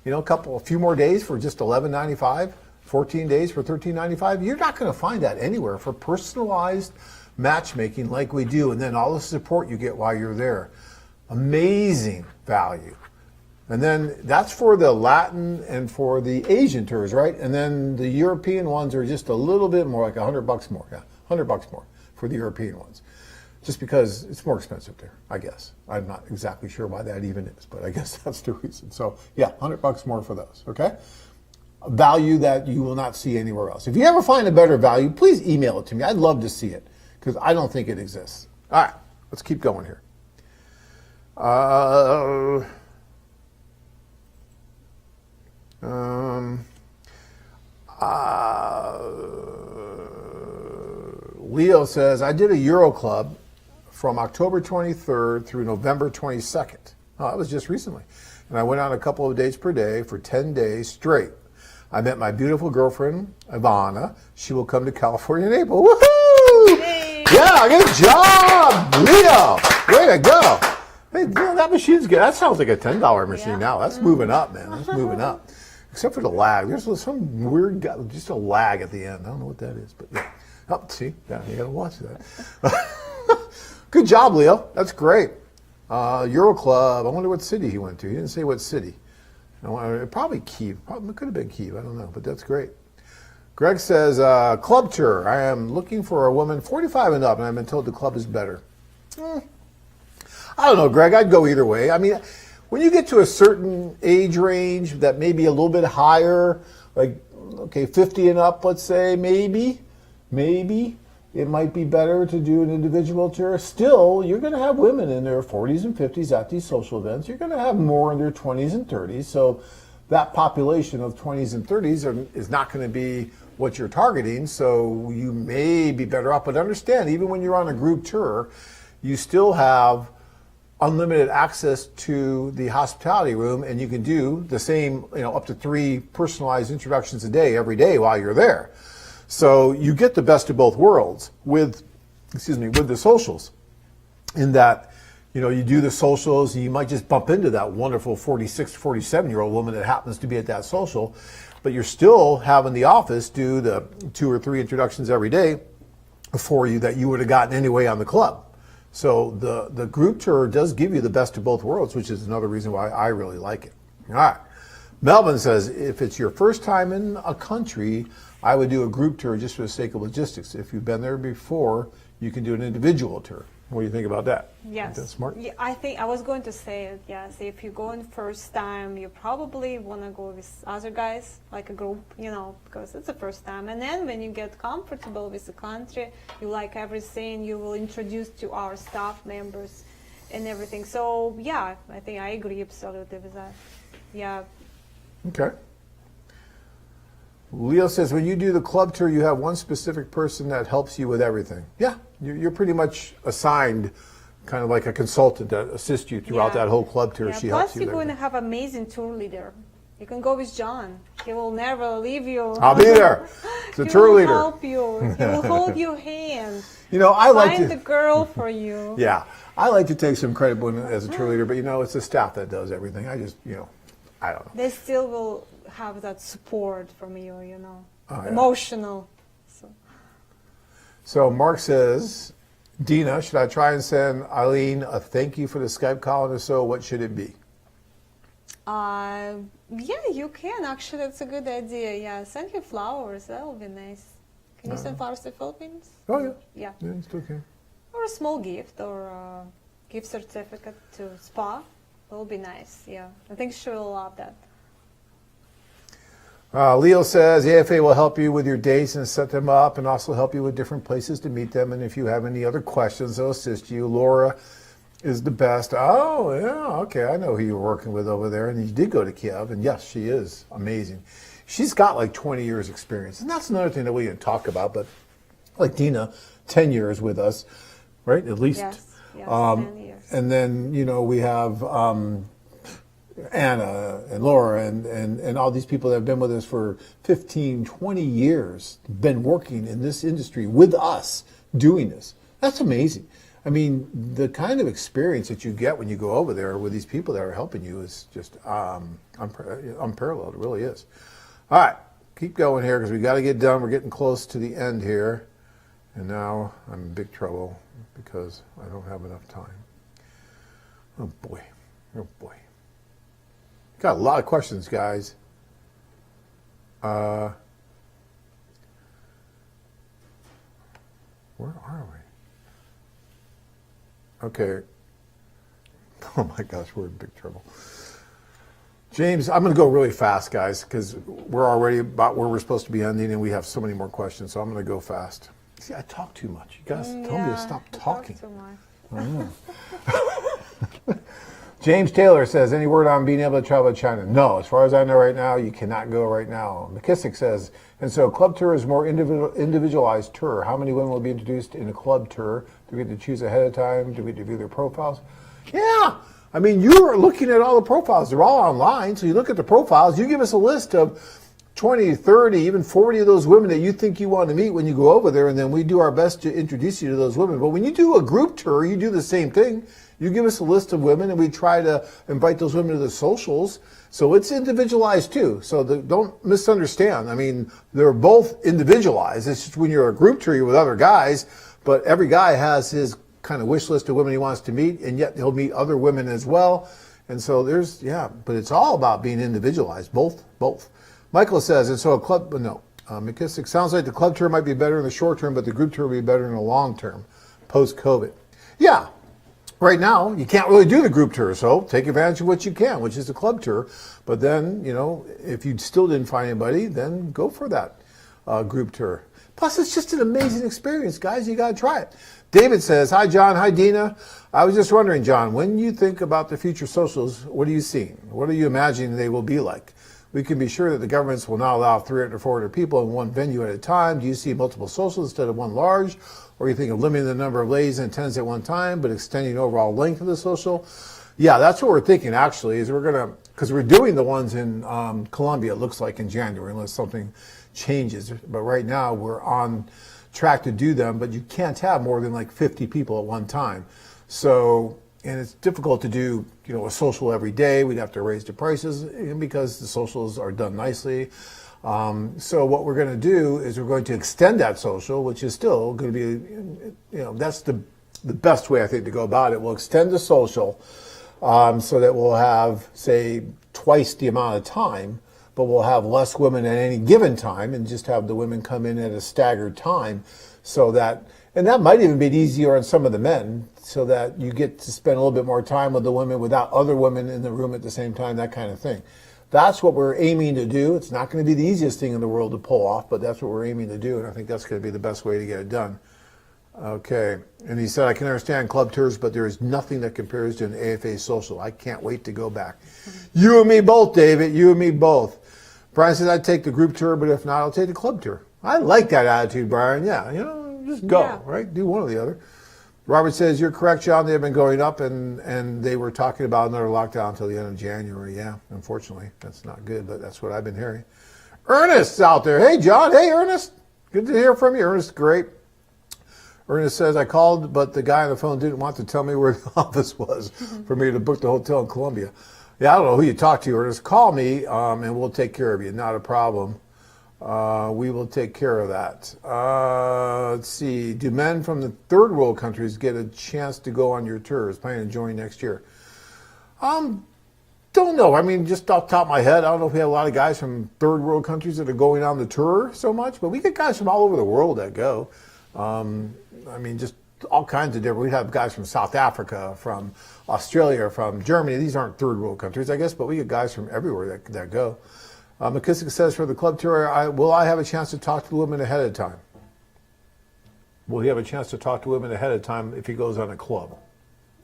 a few more days for just $11.95, 14 days for $13.95, you're not going to find that anywhere for personalized matchmaking like we do. And then all the support you get while you're there. Amazing value. And then that's for the Latin and for the Asian tours, right? And then the European ones are just a little bit more, like $100 more. Yeah, $100 more for the European ones. Just because it's more expensive there, I guess. I'm not exactly sure why that even is, but I guess that's the reason. So yeah, $100 more for those, okay? A value that you will not see anywhere else. If you ever find a better value, please email it to me. I'd love to see it, because I don't think it exists. All right, let's keep going here. Leo says, I did a Euro Club from October 23rd through November 22nd. Oh, that was just recently. And I went on a couple of dates per day for 10 days straight. I met my beautiful girlfriend, Ivana. She will come to California in April. Woohoo! Hey. Yeah, good job, Leo. Way to go. Hey, that machine's good. That sounds like a $10 machine now. That's moving up, man. That's moving up. Except for the lag. There's some weird, just a lag at the end. I don't know what that is, but yeah. Oh, see, yeah, you gotta watch that. Good job, Leo. That's great. Euro Club. I wonder what city he went to. He didn't say what city. Probably Kyiv. It could have been Kyiv. I don't know, but that's great. Greg says, club tour. I am looking for a woman 45 and up, and I've been told the club is better. I don't know, Greg. I'd go either way. I mean, when you get to a certain age range that may be a little bit higher, like, okay, 50 and up, let's say, maybe. it might be better to do an individual tour. Still, you're going to have women in their 40s and 50s at these social events. You're going to have more in their 20s and 30s. So that population of 20s and 30s is not going to be what you're targeting. So you may be better off. But understand, even when you're on a group tour, you still have unlimited access to the hospitality room, and you can do the same, up to 3 personalized introductions a day, every day while you're there. So you get the best of both worlds with the socials, in that, you do the socials, and you might just bump into that wonderful 46, 47-year-old woman that happens to be at that social, but you're still having the office do the 2 or 3 introductions every day for you that you would have gotten anyway on the club. So the group tour does give you the best of both worlds, which is another reason why I really like it. All right. Melvin says, if it's your first time in a country, I would do a group tour just for the sake of logistics. If you've been there before, you can do an individual tour. What do you think about that? Yes. That's smart. Yeah, I think I was going to say it. Yes, if you're going first time, you probably want to go with other guys, like a group, because it's the first time. And then when you get comfortable with the country, you like everything, you will introduce to our staff members and everything. So yeah, I think I agree absolutely with that. Yeah. Okay. Leo says, when you do the club tour, you have one specific person that helps you with everything. Yeah, you're pretty much assigned kind of like a consultant that assists you throughout that whole club tour. Yeah. She Plus, helps you you're with going to everything. have amazing tour leader. You can go with John. He will never leave you. I'll be there. It's a tour leader. He will help you. He will hold your hand. I like Find to. the girl for you. Yeah, I like to take some credit as a tour leader, but it's the staff that does everything. I just, I don't know. They still will have that support from you, Yeah. emotional. So Mark says, Dina, should I try and send Eileen a thank you for the Skype call? And if so, what should it be? Yeah, you can. Actually, it's a good idea. Yeah, send her flowers. That will be nice. Can you send flowers to the Philippines? Oh, yeah. Yeah. Yeah, it's okay. Or a small gift or a gift certificate to spa. That will be nice. Yeah, I think she will love that. Leo says, the AFA will help you with your dates and set them up, and also help you with different places to meet them. And if you have any other questions, they'll assist you. Laura is the best. Oh, yeah, okay. I know who you're working with over there. And you did go to Kiev, and yes, she is amazing. She's got like 20 years experience. And that's another thing that we didn't talk about, but like Dina, 10 years with us, right? At least. Yes, 10 years. And then, we have Anna and Laura and all these people that have been with us for 15, 20 years, been working in this industry with us doing this. That's amazing. I mean, the kind of experience that you get when you go over there with these people that are helping you is just unparalleled. It really is. All right, keep going here because we got to get done. We're getting close to the end here. And now I'm in big trouble because I don't have enough time. Oh, boy. Oh, boy. Got a lot of questions, guys. Where are we? Okay. Oh my gosh, we're in big trouble. James, I'm going to go really fast, guys, because we're already about where we're supposed to be ending, and we have so many more questions, so I'm going to go fast. See, I talk too much. You guys told me to stop talking. Talk too much. James Taylor says, any word on being able to travel to China? No, as far as I know right now, you cannot go right now. McKissick says, and so club tour is more individualized tour. How many women will be introduced in a club tour? Do we get to choose ahead of time? Do we get to view their profiles? Yeah. I mean, you're looking at all the profiles. They're all online. So you look at the profiles. You give us a list of 20, 30, even 40 of those women that you think you want to meet when you go over there, and then we do our best to introduce you to those women. But when you do a group tour, you do the same thing. You give us a list of women, and we try to invite those women to the socials. So it's individualized too. So don't misunderstand. I mean, they're both individualized. It's just when you're a group tour, you're with other guys, but every guy has his kind of wish list of women he wants to meet, and yet he'll meet other women as well. And so but it's all about being individualized, both. Michael says, and so a club, no, McKissick, sounds like the club tour might be better in the short term, but the group tour will be better in the long term, post-COVID. Yeah, right now, you can't really do the group tour, so take advantage of what you can, which is the club tour. But then, if you still didn't find anybody, then go for that group tour. Plus, it's just an amazing experience, guys. You got to try it. David says, hi, John. Hi, Dina. I was just wondering, John, when you think about the future socials, what are you seeing? What are you imagining they will be like? We can be sure that the governments will not allow 300 or 400 people in one venue at a time. Do you see multiple socials instead of one large? Or you think of limiting the number of ladies and attendants at one time, but extending the overall length of the social? Yeah, that's what we're thinking, actually, is we're going to, because we're doing the ones in Colombia, it looks like in January, unless something changes. But right now, we're on track to do them, but you can't have more than like 50 people at one time. So, and it's difficult to do, a social every day. We'd have to raise the prices because the socials are done nicely. So what we're going to do is we're going to extend that social, which is still going to be, that's the best way, I think, to go about it. We'll extend the social so that we'll have, say, twice the amount of time, but we'll have less women at any given time and just have the women come in at a staggered time so that, and that might even be easier on some of the men, so that you get to spend a little bit more time with the women without other women in the room at the same time, that kind of thing. That's what we're aiming to do. It's not going to be the easiest thing in the world to pull off, but that's what we're aiming to do, and I think that's going to be the best way to get it done. Okay, and he said, I can understand club tours, but there is nothing that compares to an AFA social. I can't wait to go back. You and me both, David, you and me both. Brian says, I'd take the group tour, but if not, I'll take the club tour. I like that attitude, Brian. Yeah, just go, right? Do one or the other. Robert says, you're correct, John. They've been going up, and they were talking about another lockdown until the end of January. Yeah, unfortunately, that's not good, but that's what I've been hearing. Ernest's out there. Hey, John. Hey, Ernest. Good to hear from you. Ernest, great. Ernest says, I called, but the guy on the phone didn't want to tell me where the office was for me to book the hotel in Colombia. Yeah, I don't know who you talked to, Ernest. Call me, and we'll take care of you. Not a problem. We will take care of that. Let's see. Do men from the third world countries get a chance to go on your tours? Planning to join next year? Don't know. I mean, just off the top of my head, I don't know if we have a lot of guys from third world countries that are going on the tour so much, but we get guys from all over the world that go. I mean, just all kinds of different. We have guys from South Africa, from Australia, from Germany. These aren't third world countries, I guess, but we get guys from everywhere that go. McKissick says, for the club tour, will I have a chance to talk to the women ahead of time? Will he have a chance to talk to women ahead of time if he goes on a club?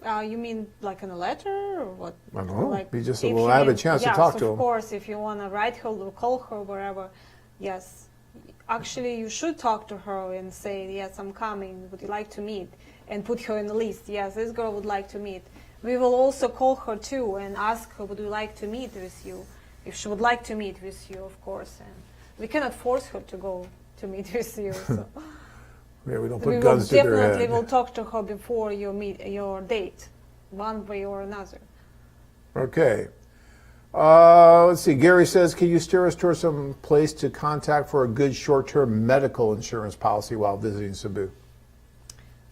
You mean like in a letter or what? I don't know. Like, He just said, well, I have a chance to talk to him. Of course, if you want to write her or call her, wherever, yes. Actually, you should talk to her and say, yes, I'm coming. Would you like to meet? And put her in the list. Yes, this girl would like to meet. We will also call her too and ask her, would you like to meet with you? If she would like to meet with you, of course. And we cannot force her to go to meet with you. So. Yeah, we don't put guns to their head. We definitely will talk to her before your date, one way or another. Okay. Let's see. Gary says, can you steer us towards some place to contact for a good short-term medical insurance policy while visiting Cebu?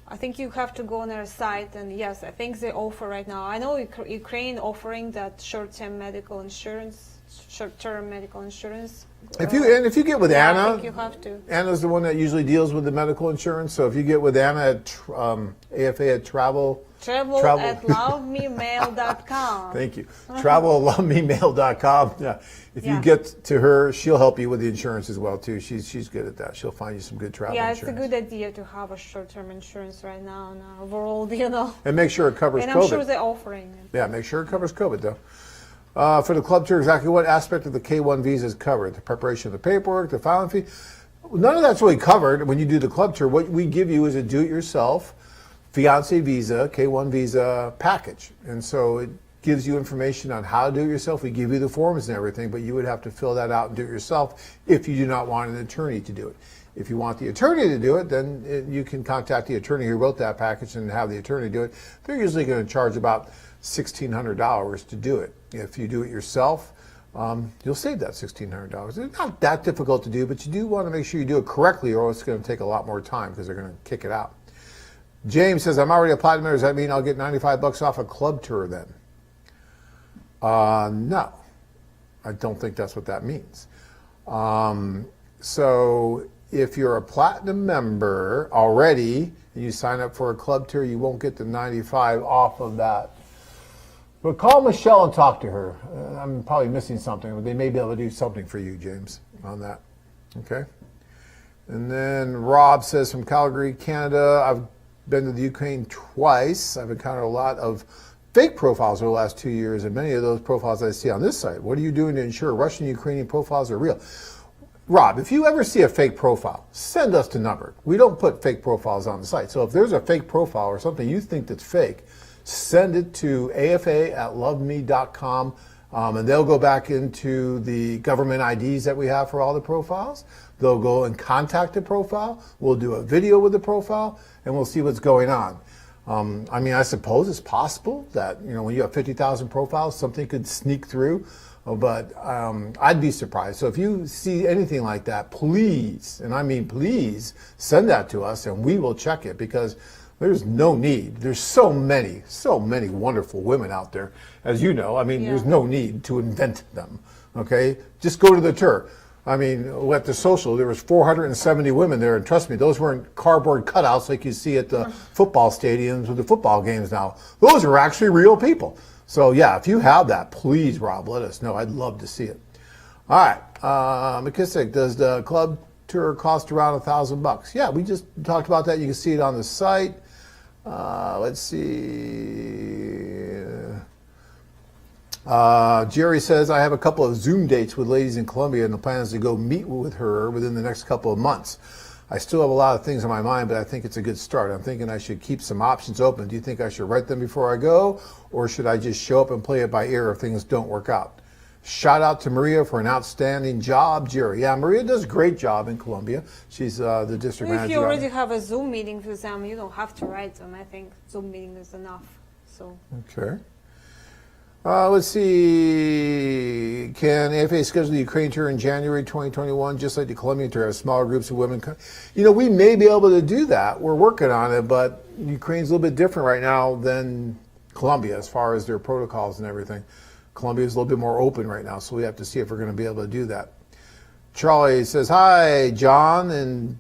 I think you have to go on their site, and yes, I think they offer right now. I know Ukraine offering that short-term medical insurance. If you get with Anna, I think you have to. Anna's the one that usually deals with the medical insurance. So if you get with Anna at AFA at Travel at lovememail.com. Thank you. Travel at lovememail.com. Yeah. If you get to her, she'll help you with the insurance as well too. She's good at that. She'll find you some good travel insurance. Yeah, it's a good idea to have a short-term insurance right now in our world, And make sure it covers and COVID. I'm sure they're offering it. Yeah, make sure it covers COVID though. For the club tour, exactly what aspect of the K-1 visa is covered? The preparation of the paperwork, the filing fee? None of that's really covered when you do the club tour. What we give you is a do-it-yourself fiancé visa, K-1 visa package. And so it gives you information on how to do it yourself. We give you the forms and everything, but you would have to fill that out and do it yourself if you do not want an attorney to do it. If you want the attorney to do it, then you can contact the attorney who wrote that package and have the attorney do it. They're usually going to charge about $1,600 to do it. If you do it yourself, you'll save that $1,600. It's not that difficult to do, but you do want to make sure you do it correctly, or it's going to take a lot more time because they're going to kick it out. James says, I'm already a platinum member. Does that mean I'll get $95 off a club tour then? No, I don't think that's what that means. So if you're a platinum member already and you sign up for a club tour, you won't get the $95 off of that. But call Michelle and talk to her. I'm probably missing something, but they may be able to do something for you, James, on that. Okay? And then Rob says from Calgary, Canada, I've been to the Ukraine twice. I've encountered a lot of fake profiles over the last 2 years, and many of those profiles I see on this site. What are you doing to ensure Russian and Ukrainian profiles are real? Rob, if you ever see a fake profile, send us the number. We don't put fake profiles on the site. So if there's a fake profile or something you think that's fake, send it to afa@loveme.com, and they'll go back into the government IDs that we have for all the profiles. They'll go and contact the profile. We'll do a video with the profile, and we'll see what's going on. I mean, I suppose it's possible that, you know, when you have 50,000 profiles, something could sneak through. But I'd be surprised. So if you see anything like that, please, and I mean please, send that to us and we will check it, because there's no need. There's so many wonderful women out there, as you know. I mean, there's no need to invent them, okay? Just go to the tour. I mean, at the social, there was 470 women there, and trust me, those weren't cardboard cutouts like you see at the football stadiums with the football games now. Those are actually real people. So yeah, if you have that, please, Rob, let us know. I'd love to see it. All right, McKissick, does the club tour cost around $1,000? Yeah, we just talked about that. You can see it on the site. Let's see. Jerry says, I have a couple of Zoom dates with ladies in Colombia, and the plan is to go meet with her within the next couple of months. I still have a lot of things on my mind, but I think it's a good start. I'm thinking I should keep some options open. Do you think I should write them before I go, or should I just show up and play it by ear if things don't work out? Shout out to Maria for an outstanding job, Jerry. Yeah, Maria does a great job in Colombia. She's the district manager. If you already have a Zoom meeting with them, you don't have to write them. I think Zoom meeting is enough. So. Okay. Let's see. Can AFA schedule the Ukraine tour in January 2021, just like the Colombian tour, have smaller groups of women? You know, we may be able to do that. We're working on it, but Ukraine's a little bit different right now than Colombia as far as their protocols and everything. Colombia is a little bit more open right now, so we have to see if we're going to be able to do that. Charlie says, hi, John and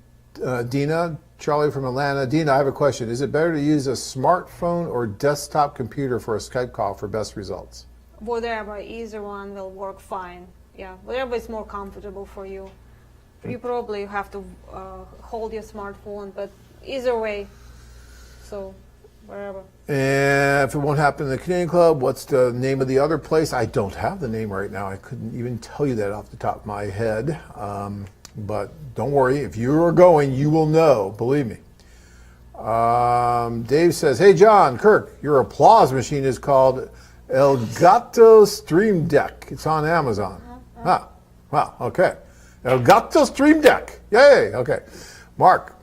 Dina. Charlie from Atlanta. Dina, I have a question. Is it better to use a smartphone or desktop computer for a Skype call for best results? Whatever, either one will work fine. Yeah, whatever is more comfortable for you. You probably have to hold your smartphone, but either way, so wherever. And if it won't happen in the Canadian Club, what's the name of the other place? I don't have the name right now. I couldn't even tell you that off the top of my head. But don't worry, if you are going, you will know, believe me. Dave says, hey, John, Kirk, your applause machine is called Elgato Stream Deck. It's on Amazon. Ah, wow, okay. Elgato Stream Deck. Yay, okay. Mark,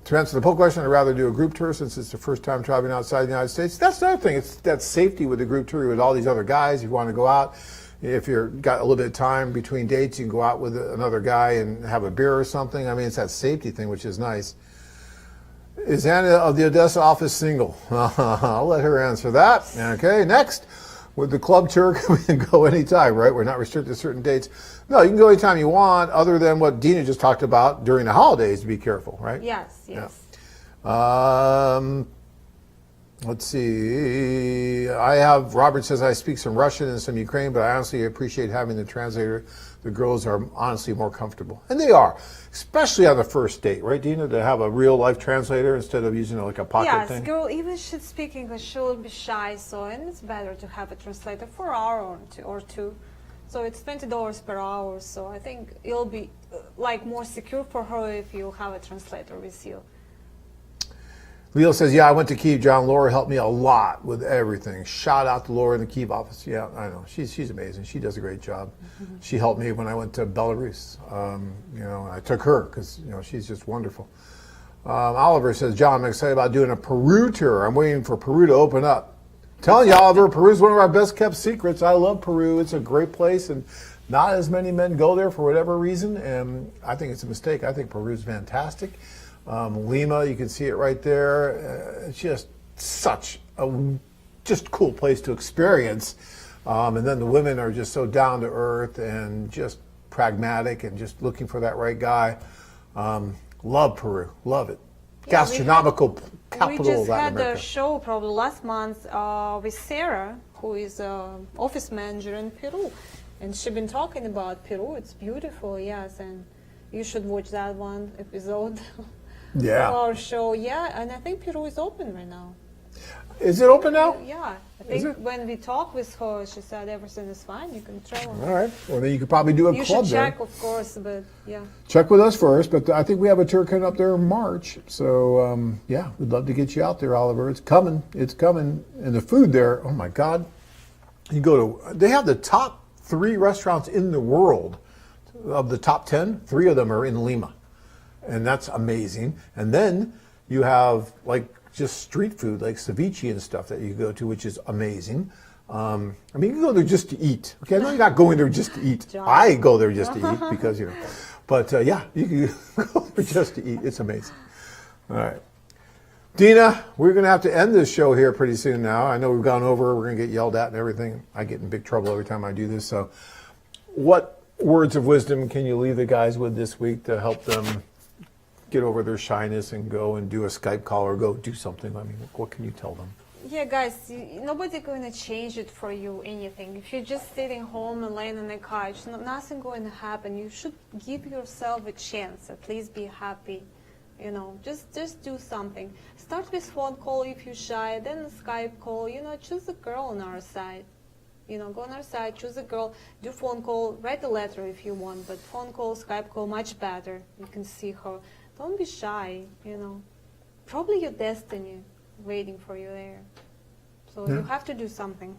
to answer the poll question, I'd rather do a group tour since it's the first time traveling outside the United States. That's another thing. It's that safety with the group tour with all these other guys. If you want to go out, if you've got a little bit of time between dates, you can go out with another guy and have a beer or something. I mean, it's that safety thing, which is nice. Is Anna of the Odessa office single? I'll let her answer that. Okay, next. With the club tour, we can go anytime, right? We're not restricted to certain dates. No, you can go anytime you want, other than what Dina just talked about during the holidays. Be careful, right? Yes, yes. Yeah. Let's see. Robert says, I speak some Russian and some Ukrainian, but I honestly appreciate having the translator. The girls are honestly more comfortable. And they are, especially on the first date, right, Dina, to have a real life translator instead of using like a pocket thing? Yes, girl, even should speak English, she'll be shy, so, and it's better to have a translator for an hour or two. So it's $20 per hour, so I think it'll be like more secure for her if you have a translator with you. Leo says, yeah, I went to Kyiv. John, Laura helped me a lot with everything. Shout out to Laura in the Kyiv office. Yeah, I know. She's amazing. She does a great job. Mm-hmm. She helped me when I went to Belarus. You know, I took her because, you know, she's just wonderful. Oliver says, John, I'm excited about doing a Peru tour. I'm waiting for Peru to open up. I'm telling you, Oliver, Peru's one of our best kept secrets. I love Peru. It's a great place, and not as many men go there for whatever reason, and I think it's a mistake. I think Peru's fantastic. Lima, you can see it right there. It's just such a just cool place to experience. And then the women are just so down to earth and just pragmatic and just looking for that right guy. Love Peru, love it. Yeah, gastronomical capital of Latin America. We just had a show probably last month with Sarah, who is an office manager in Peru. And she's been talking about Peru. It's beautiful, yes. And You should watch that one episode of Yeah. our show. Yeah, and I think Peru is open right now. Is it open now? Yeah, I Is think it? when we talked with her, she said everything is fine. You can travel. All right. Well, then you could probably do a You club should there. check, of course, but yeah. Check with us first, but I think we have a tour coming up there in March. So, yeah, we'd love to get you out there, Oliver. It's coming. It's coming. And the food there, oh my God. You go to, they have the top 3 restaurants in the world. Of the top 10, 3 of them are in Lima. And that's amazing. And then you have like just street food, like ceviche and stuff that you go to, which is amazing. I mean, you can go there just to eat. Okay, I know you're not going there just to eat. John. I go there just to eat because, you know. But yeah, you can go there just to eat. It's amazing. All right. Dina, we're going to have to end this show here pretty soon now. I know we've gone over. We're going to get yelled at and everything. I get in big trouble every time I do this. So what words of wisdom can you leave the guys with this week to help them get over their shyness and go and do a Skype call or go do something? I mean, what can you tell them? Yeah, guys, nobody's going to change it for you, anything. If you're just sitting home and laying on the couch, nothing going to happen. You should give yourself a chance, at least be happy. You know, just do something. Start with phone call if you're shy, then a Skype call. You know, choose a girl on our side. You know, go on our side, choose a girl, do phone call, write a letter if you want, but phone call, Skype call, much better. You can see her. Don't be shy, you know. Probably your destiny waiting for you there. So you have to do something.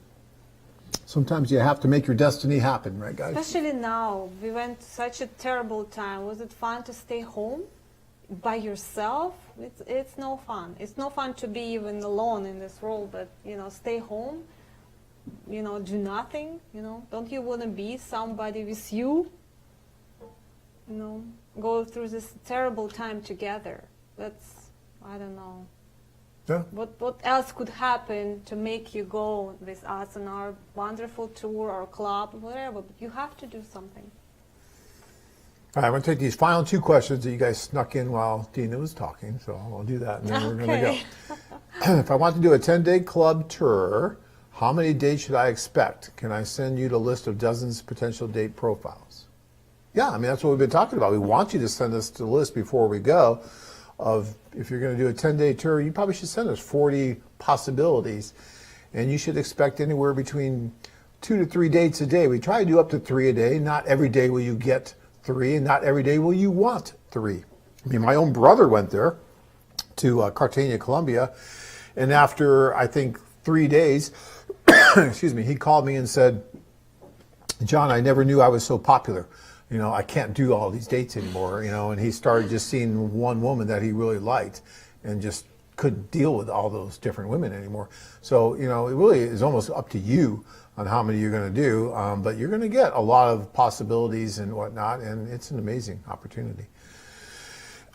Sometimes you have to make your destiny happen, right, guys? Especially now, we went such a terrible time. Was it fun to stay home by yourself? It's no fun. It's no fun to be even alone in this world, but, you know, stay home. You know, do nothing, you know. Don't you want to be somebody with you? You know, go through this terrible time together. That's, I don't know. Yeah. What else could happen to make you go with us on our wonderful tour or club, whatever? But you have to do something. All right, I'm going to take these final 2 questions that you guys snuck in while Dina was talking. So I'll do that, and then we're going to go. If I want to do a 10-day club tour, how many dates should I expect? Can I send you the list of dozens of potential date profiles? Yeah, I mean, that's what we've been talking about. We want you to send us the list before we go of, if you're going to do a 10-day tour, you probably should send us 40 possibilities. And you should expect anywhere between 2 to 3 dates a day. We try to do up to 3 a day. Not every day will you get 3, and not every day will you want 3. I mean, my own brother went there to Cartagena, Colombia, and after, I think, 3 days, excuse me, he called me and said, John, I never knew I was so popular. You know, I can't do all these dates anymore, you know, and he started just seeing one woman that he really liked and just couldn't deal with all those different women anymore. So, you know, it really is almost up to you on how many you're going to do, but you're going to get a lot of possibilities and whatnot, and it's an amazing opportunity.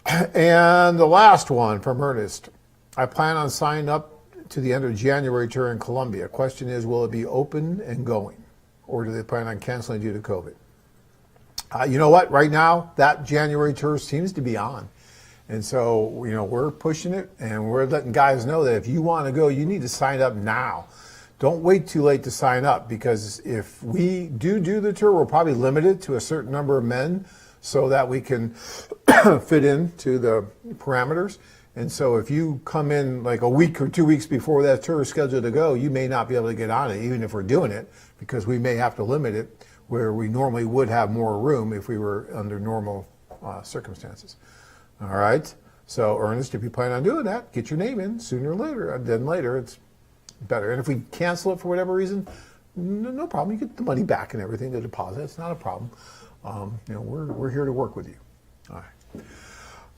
And the last one from Ernest. I plan on signing up to the end of January tour in Colombia. Question is, will it be open and going? Or do they plan on canceling due to COVID? You know what? Right now, that January tour seems to be on. And so, you know, we're pushing it, and we're letting guys know that if you want to go, you need to sign up now. Don't wait too late to sign up, because if we do the tour, we're probably limited to a certain number of men so that we can fit into the parameters. And so if you come in like a week or 2 weeks before that tour is scheduled to go, you may not be able to get on it, even if we're doing it, because we may have to limit it where we normally would have more room if we were under normal circumstances. All right. So Ernest, if you plan on doing that, get your name in sooner or later. Then later, it's better. And if we cancel it for whatever reason, no problem. You get the money back and everything, the deposit. It's not a problem. You know, we're here to work with you. All right.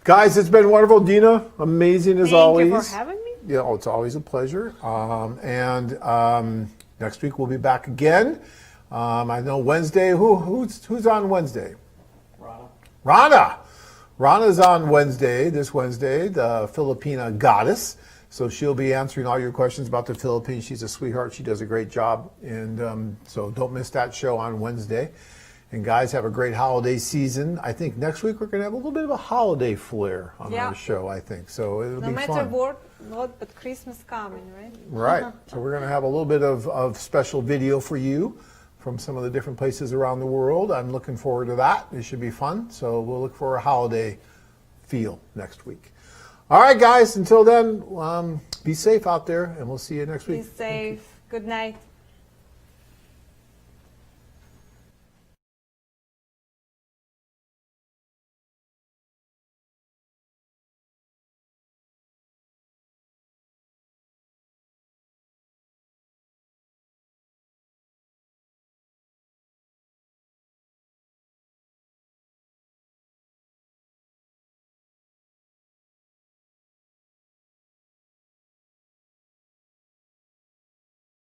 Guys, it's been wonderful. Dina, amazing as always. Thank you for having me. Yeah, oh, it's always a pleasure. Next week we'll be back again. I know Wednesday. Who's on Wednesday? Rana. Rana's on Wednesday, this Wednesday, the Filipina goddess. So she'll be answering all your questions about the Philippines. She's a sweetheart. She does a great job. And so don't miss that show on Wednesday. And guys, have a great holiday season. I think next week we're going to have a little bit of a holiday flair on our show, I think. So it'll be fun. No matter what, but Christmas coming, right? Right. So we're going to have a little bit of special video for you from some of the different places around the world. I'm looking forward to that. It should be fun. So we'll look for a holiday feel next week. All right, guys. Until then, be safe out there, and we'll see you next Be week. safe. Good night.